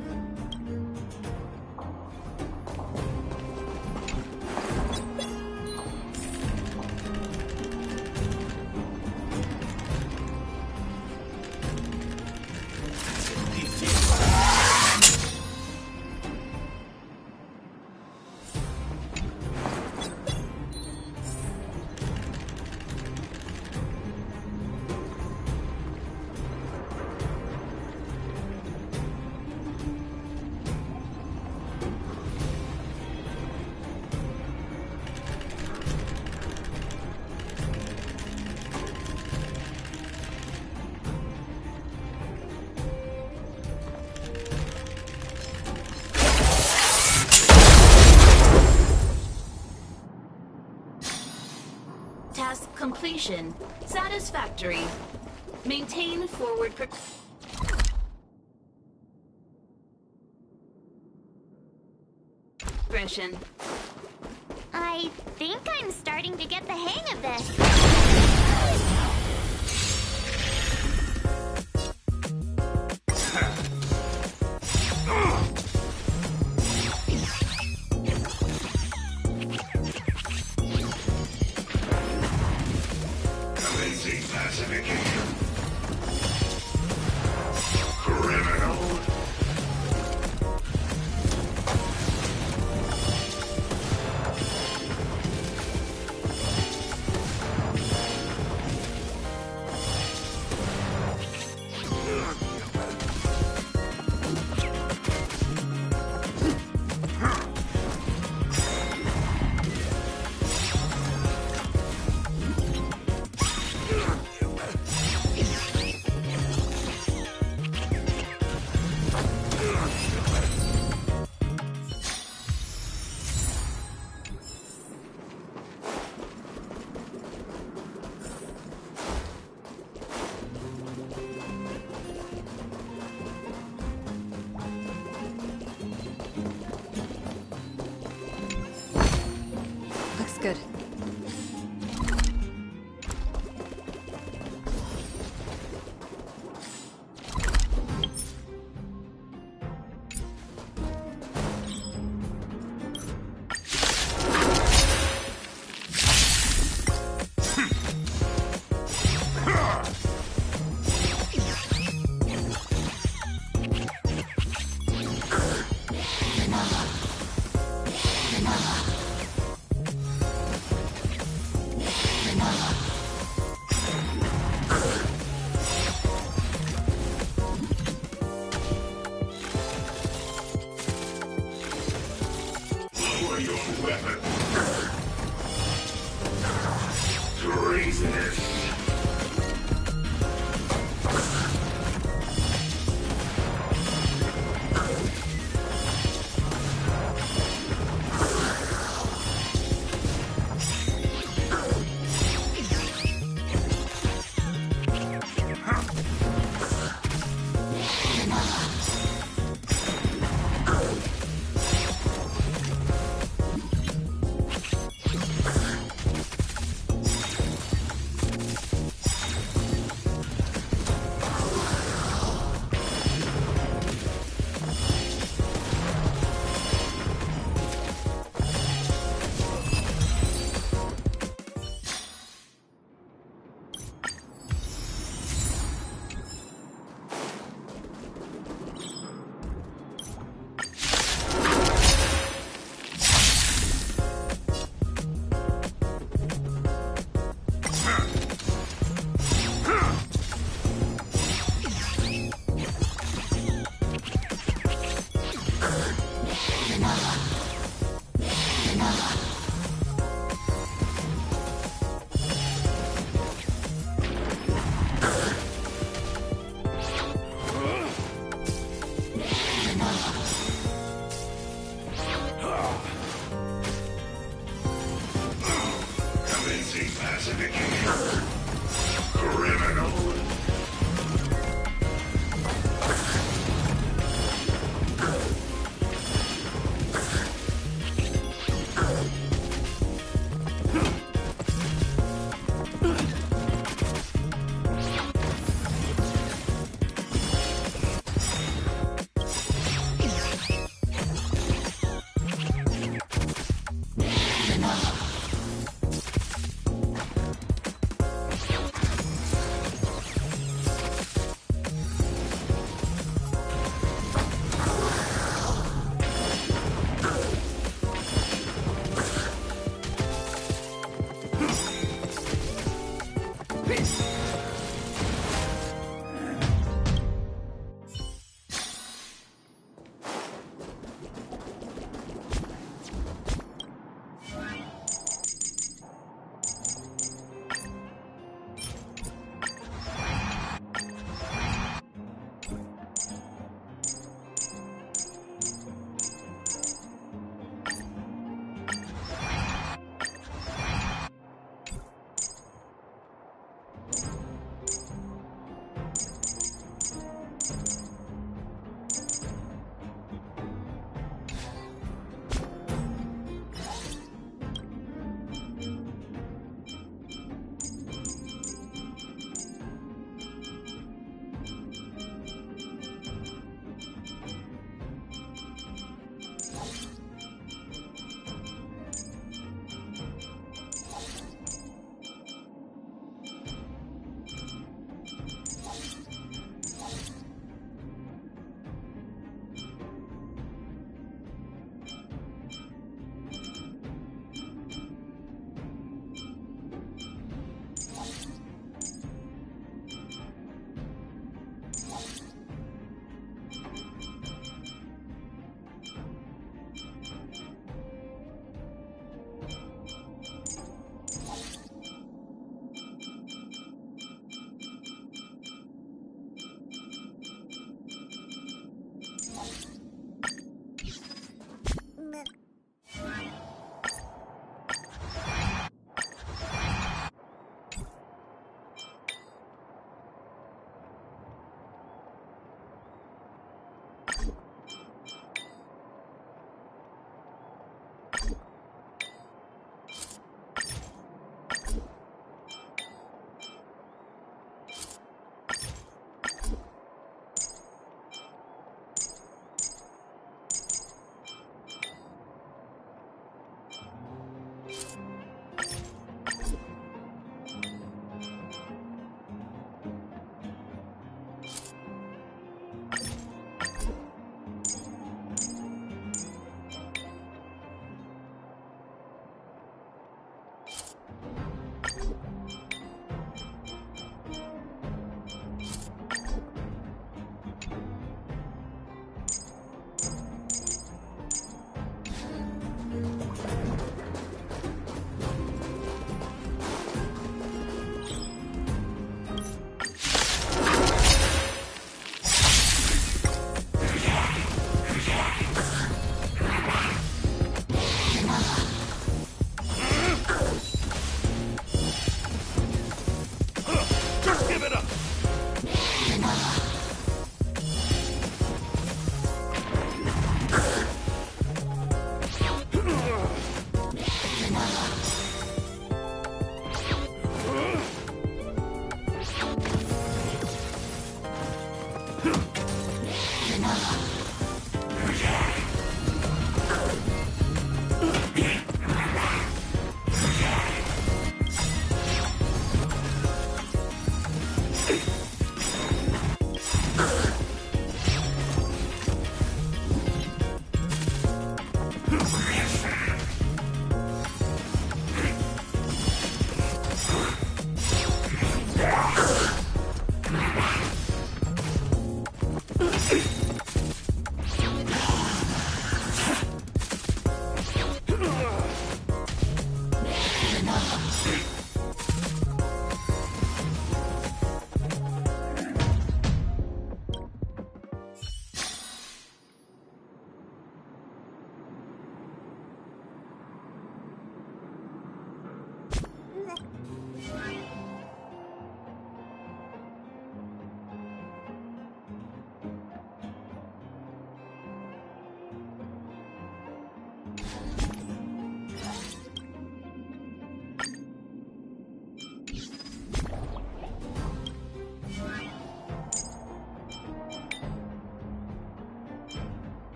S11: Task completion. Satisfactory. Maintain forward progression.
S2: I think I'm starting to get the hang of this.
S12: Commencing pacification. Criminal.
S1: Looks good.
S12: Lower your weapon. Treasonous. Commencing pacification. Criminal.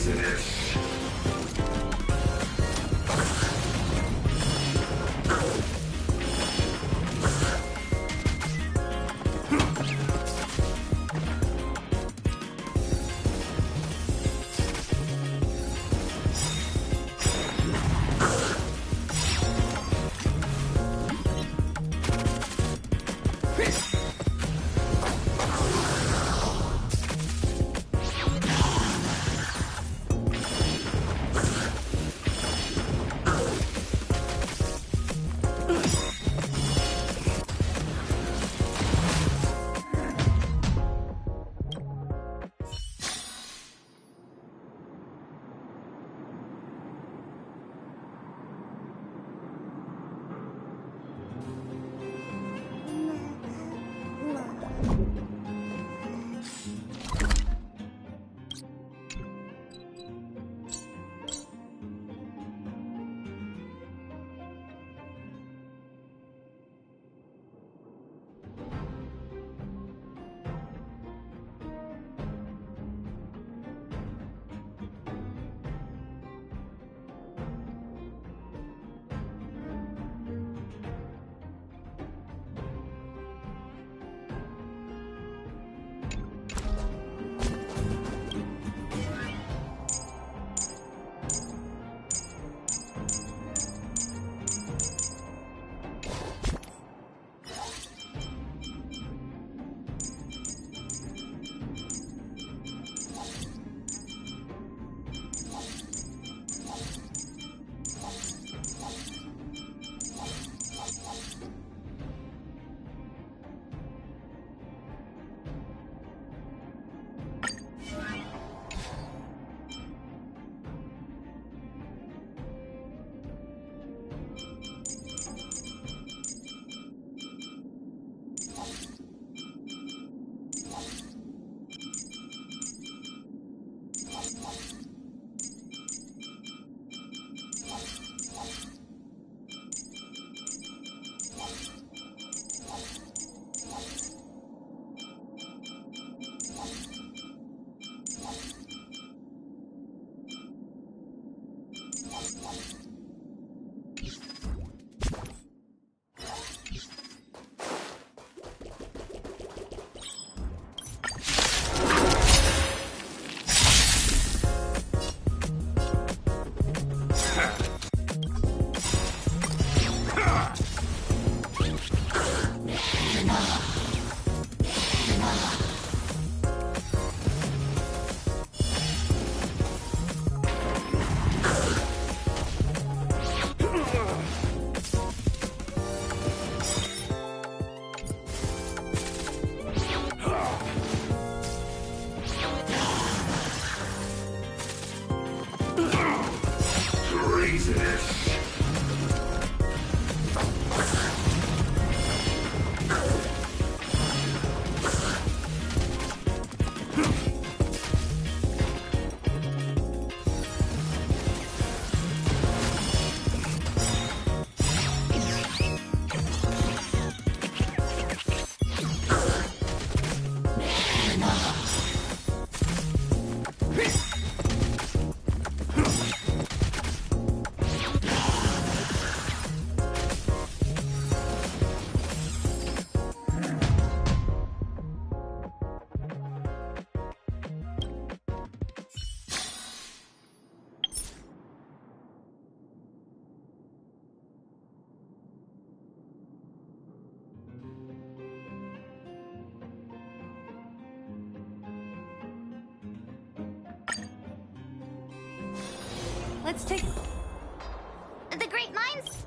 S12: Treasonous.
S1: Let's take...
S2: The Great Minds?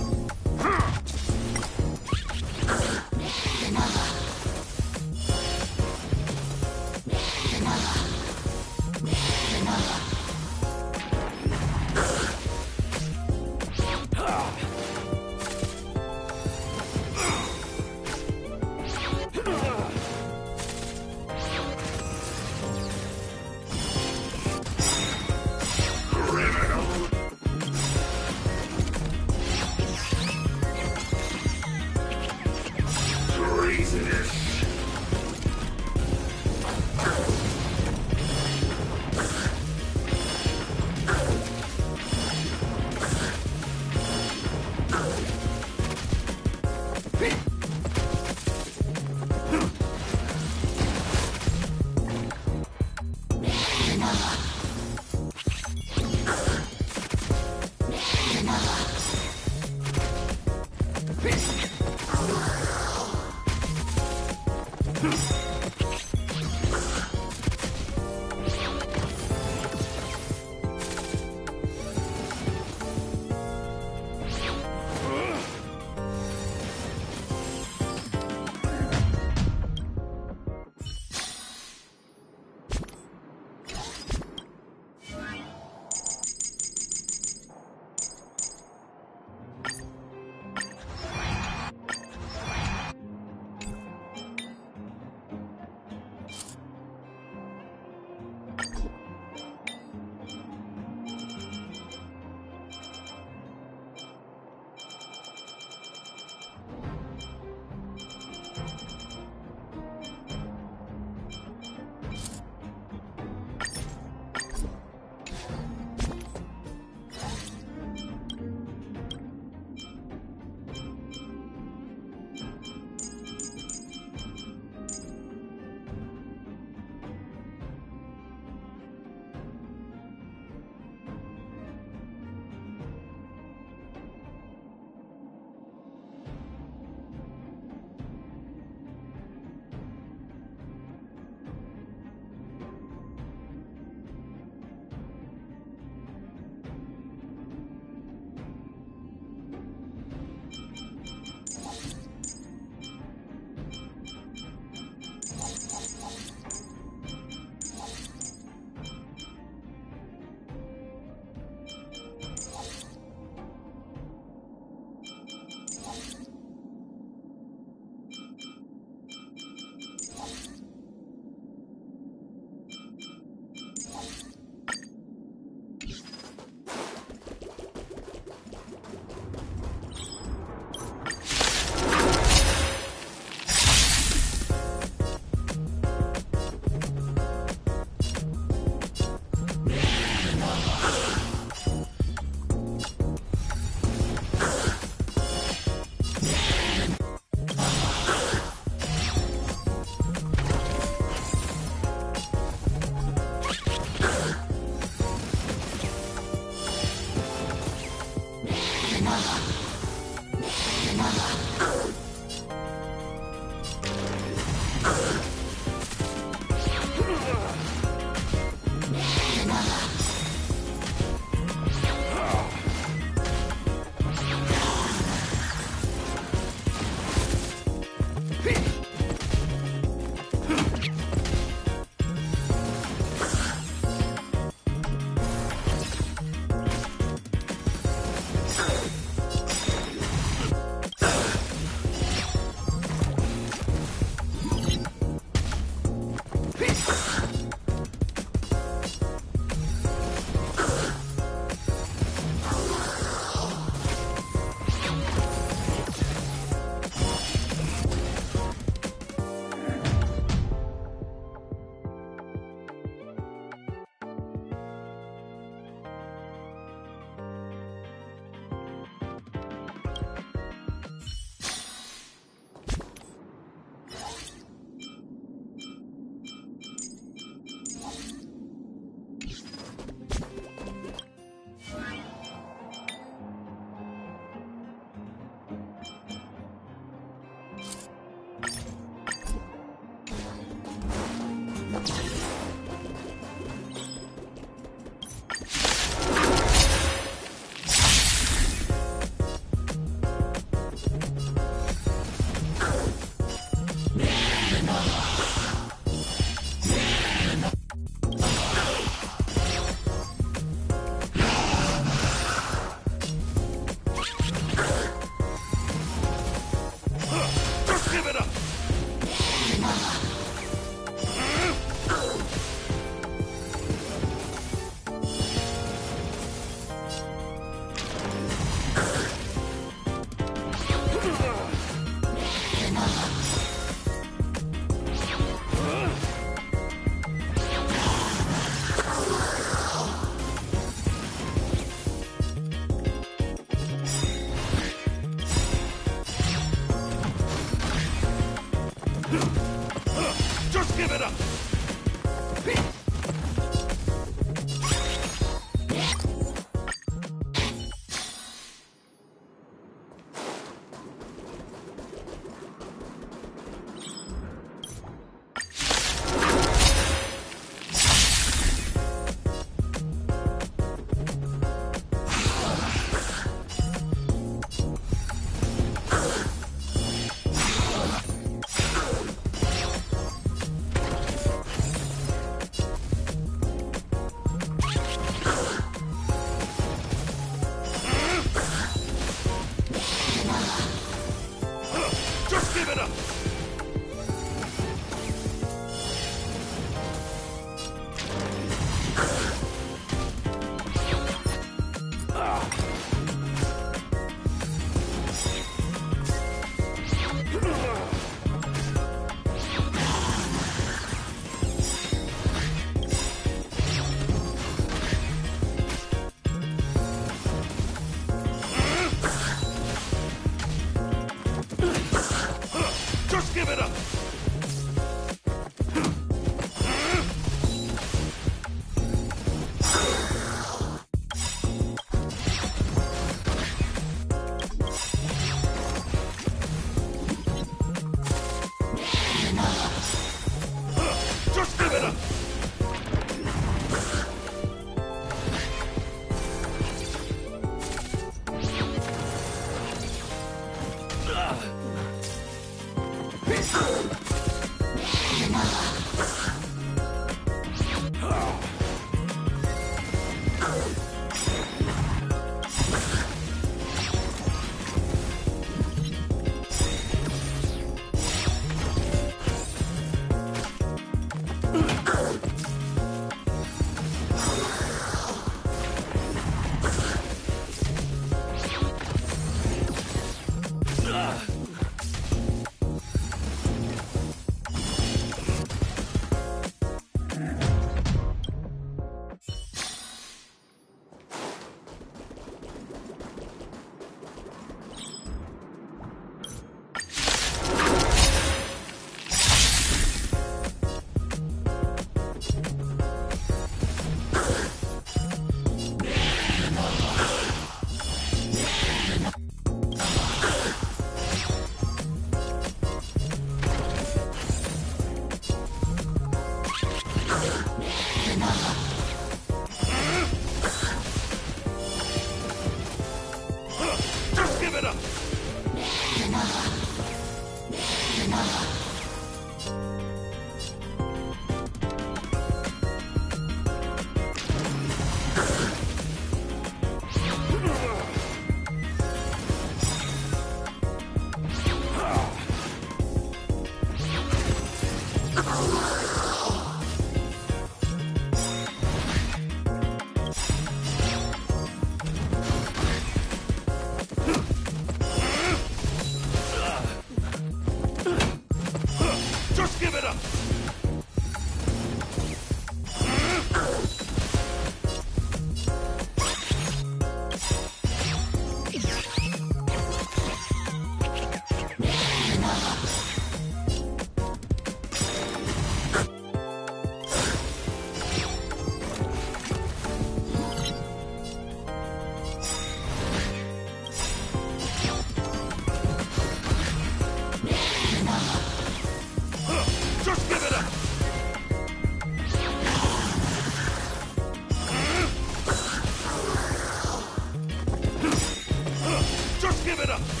S9: Give it up!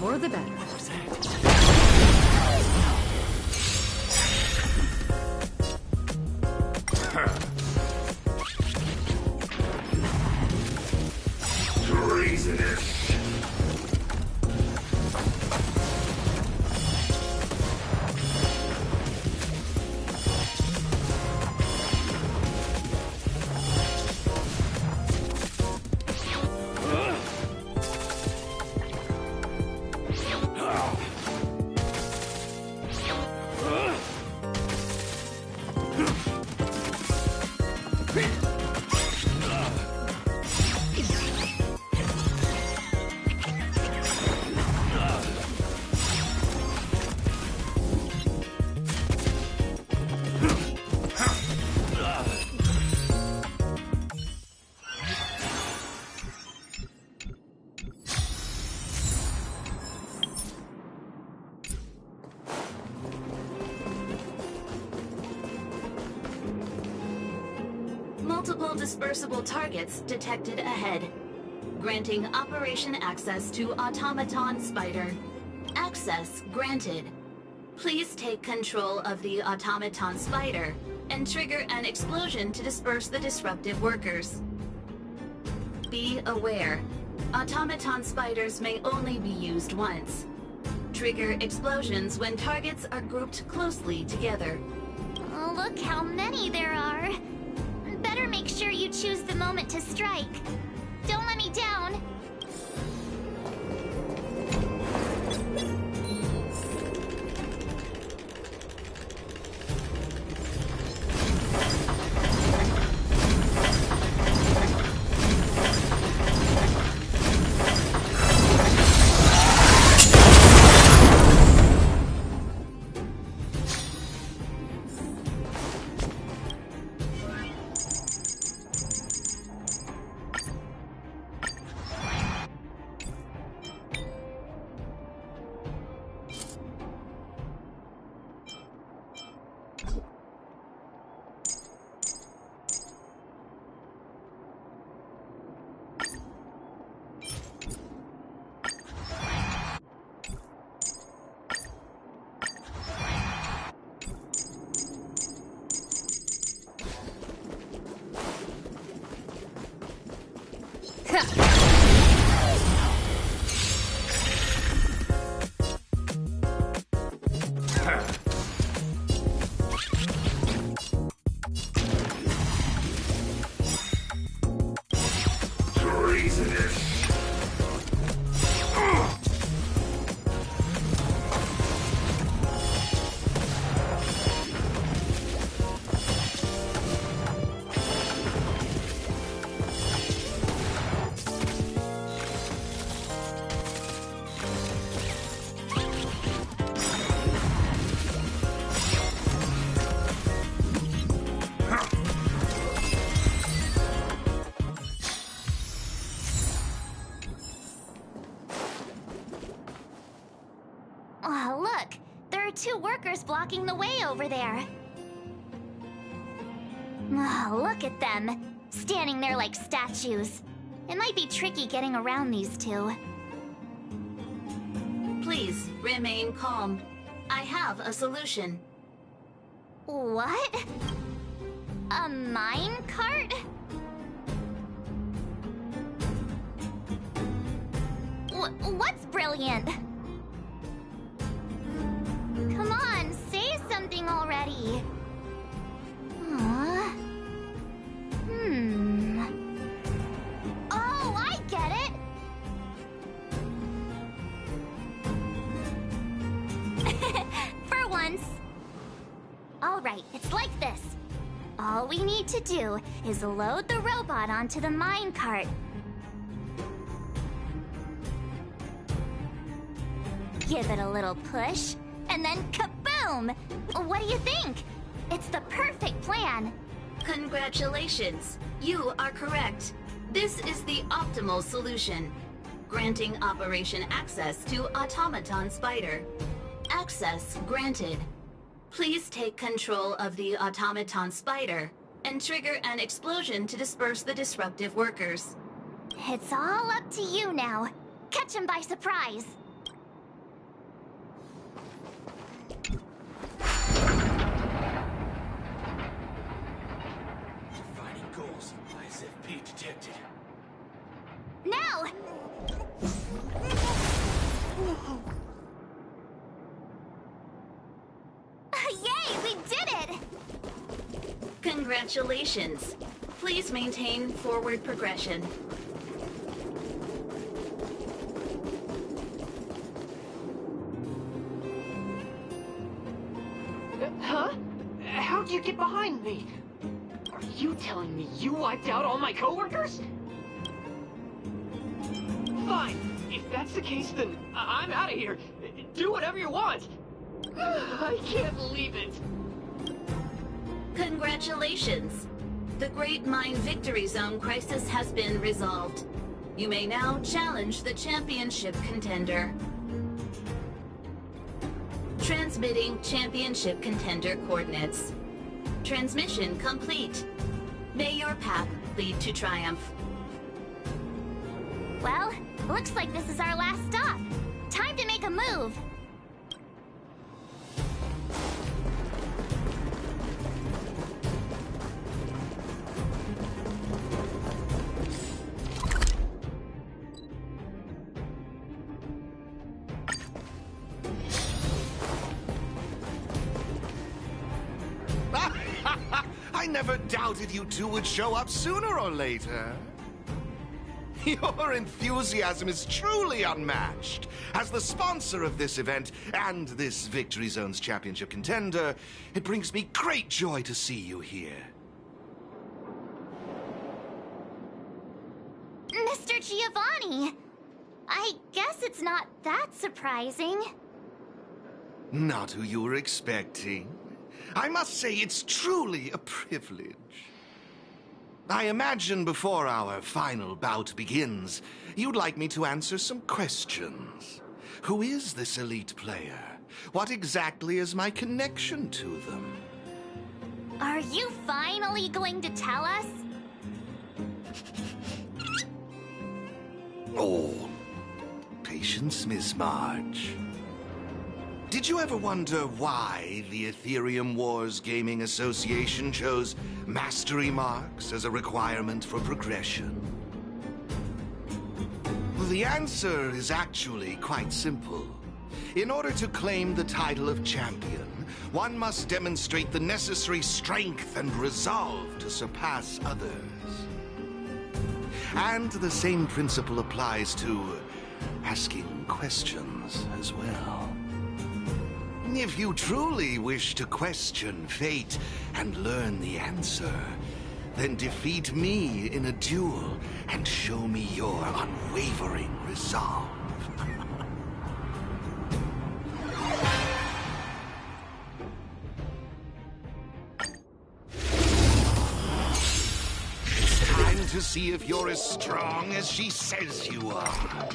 S7: more the better.
S12: Treasonous.
S11: Multiple dispersible targets detected ahead. Granting operation access to Automaton Spider. Access granted. Please take control of the Automaton Spider and trigger an explosion to disperse the disruptive workers. Be aware, Automaton Spiders may only be used once. Trigger explosions when targets are grouped closely together.
S2: Oh, look how many there are. Better make sure you choose the moment to strike. Don't let me down. 2 workers blocking the way over there. Oh, look at them, standing there like statues. It might be tricky getting around these 2.
S11: Please remain calm. I have a solution.
S2: What? A mine cart? What's brilliant? Come on, say something already. Huh? Oh, I get it! For once. Alright, it's like this. All we need to do is load the robot onto the minecart. Give it a little push, and then kaboom! What do you think? It's the perfect plan.
S11: Congratulations. You are correct. This is the optimal solution. Granting operation access to Automaton Spider. Access granted. Please take control of the Automaton Spider and trigger an explosion to disperse the disruptive workers.
S2: It's all up to you now. Catch him by surprise.
S9: Defining goals. ISFP detected.
S2: Now! Yay, we did it!
S11: Congratulations. Please maintain forward progression.
S13: Huh? How'd you get behind me? Are you telling me you wiped out all my coworkers? Fine. If that's the case, then I'm out of here. Do whatever you want. I can't believe it.
S11: Congratulations. The Great Mine Victory Zone crisis has been resolved. You may now challenge the championship contender. Transmitting championship contender coordinates. Transmission complete. May your path lead to triumph.
S2: Well, looks like this is our last stop. Time to make a move.
S3: I never doubted you 2 would show up sooner or later. Your enthusiasm is truly unmatched. As the sponsor of this event and this Victory Zone's championship contender, it brings me great joy to see you here.
S2: Mr. Giovanni! I guess it's not that surprising.
S3: Not who you were expecting. I must say it's truly a privilege. I imagine before our final bout begins, you'd like me to answer some questions. Who is this elite player? What exactly is my connection to them?
S2: Are you finally going to tell us?
S3: Oh, patience, Miss Marge. Did you ever wonder why the Aethrium Wars Gaming Association chose mastery marks as a requirement for progression? The answer is actually quite simple. In order to claim the title of champion, one must demonstrate the necessary strength and resolve to surpass others. And the same principle applies to asking questions as well. If you truly wish to question fate and learn the answer, then defeat me in a duel and show me your unwavering resolve. It's time to see if you're as strong as she says you are.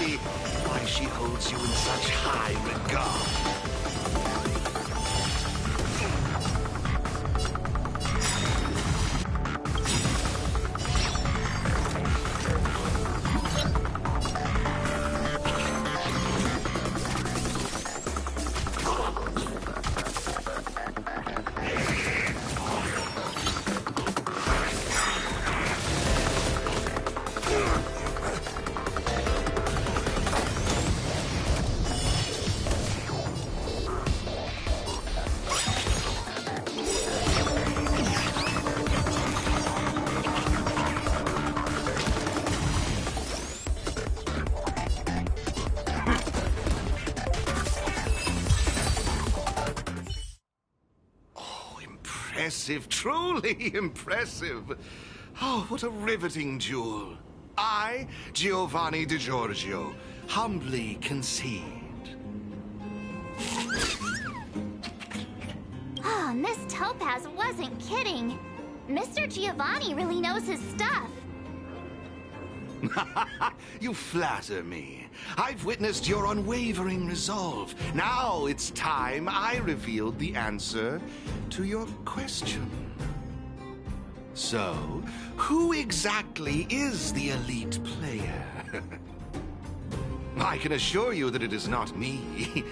S3: see why she holds you in such high regard. Impressive, truly impressive. Oh, what a riveting duel. I, Giovanni Di Giorgio, humbly concede.
S2: Oh, Miss Topaz wasn't kidding. Mr. Giovanni really knows his stuff.
S3: You flatter me. I've witnessed your unwavering resolve. Now it's time I revealed the answer to your question. So, who exactly is the elite player? I can assure you that it is not me.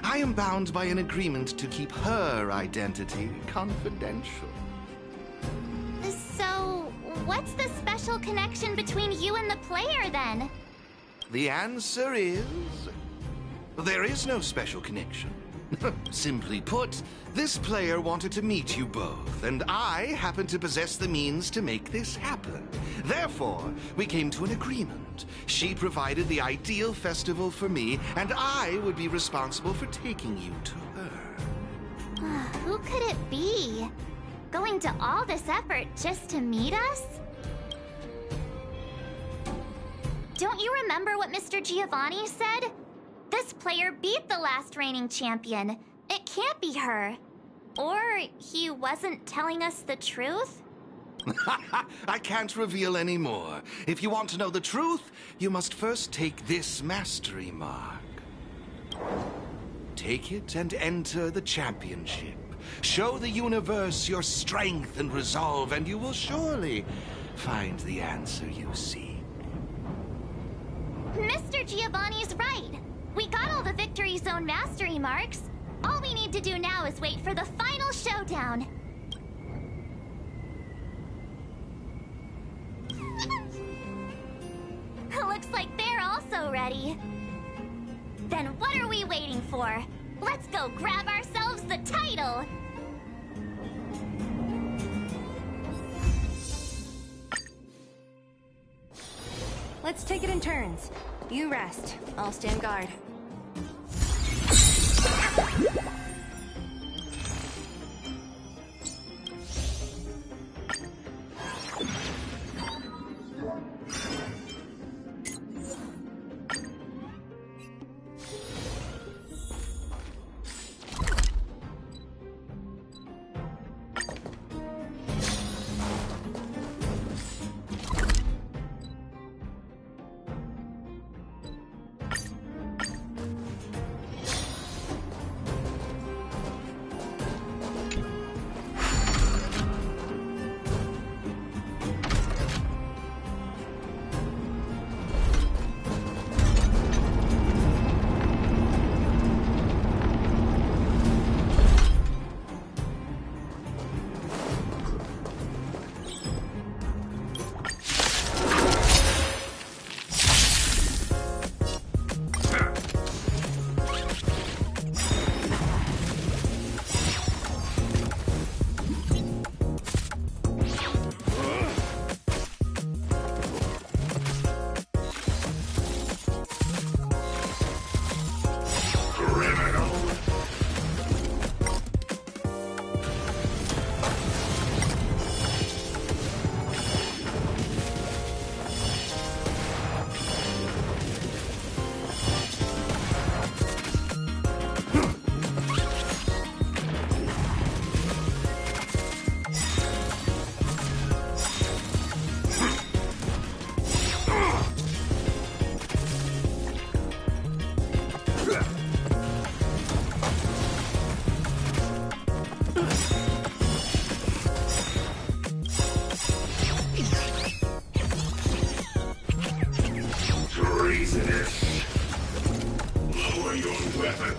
S3: I am bound by an agreement to keep her identity confidential.
S2: So, what's the special connection between you and the player, then?
S3: The answer is... there is no special connection. Simply put, this player wanted to meet you both, and I happen to possess the means to make this happen. Therefore, we came to an agreement. She provided the ideal festival for me, and I would be responsible for taking you to her.
S2: Who could it be? Going to all this effort just to meet us? Don't you remember what Mr. Giovanni said? This player beat the last reigning champion. It can't be her. Or he wasn't telling us the truth?
S3: I can't reveal any more. If you want to know the truth, you must first take this mastery mark. Take it and enter the championship. Show the universe your strength and resolve, and you will surely find the answer you seek.
S2: Mr. Giovanni's right. We got all the Victory Zone mastery marks. All we need to do now is wait for the final showdown. Looks like they're also ready. Then what are we waiting for? Let's go grab ourselves the title!
S1: Let's take it in turns. You rest. I'll stand guard.
S12: Treasonous. Lower your weapon.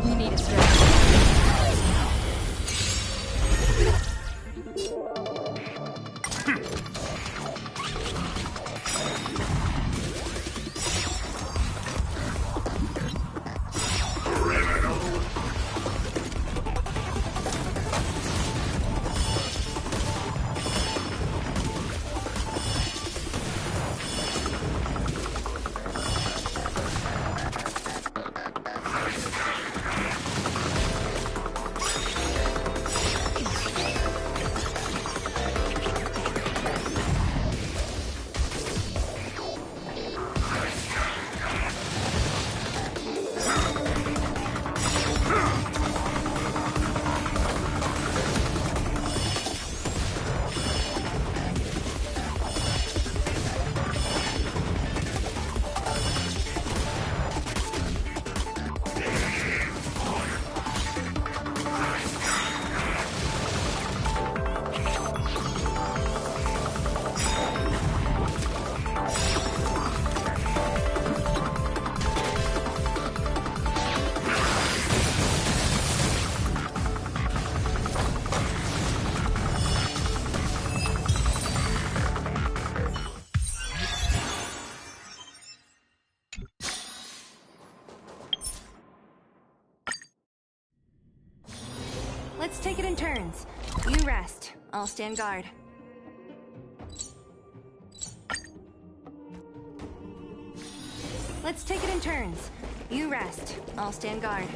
S1: You need a stretch. Let's take it in turns. You rest. I'll stand guard. Let's take it in turns. You rest. I'll stand guard.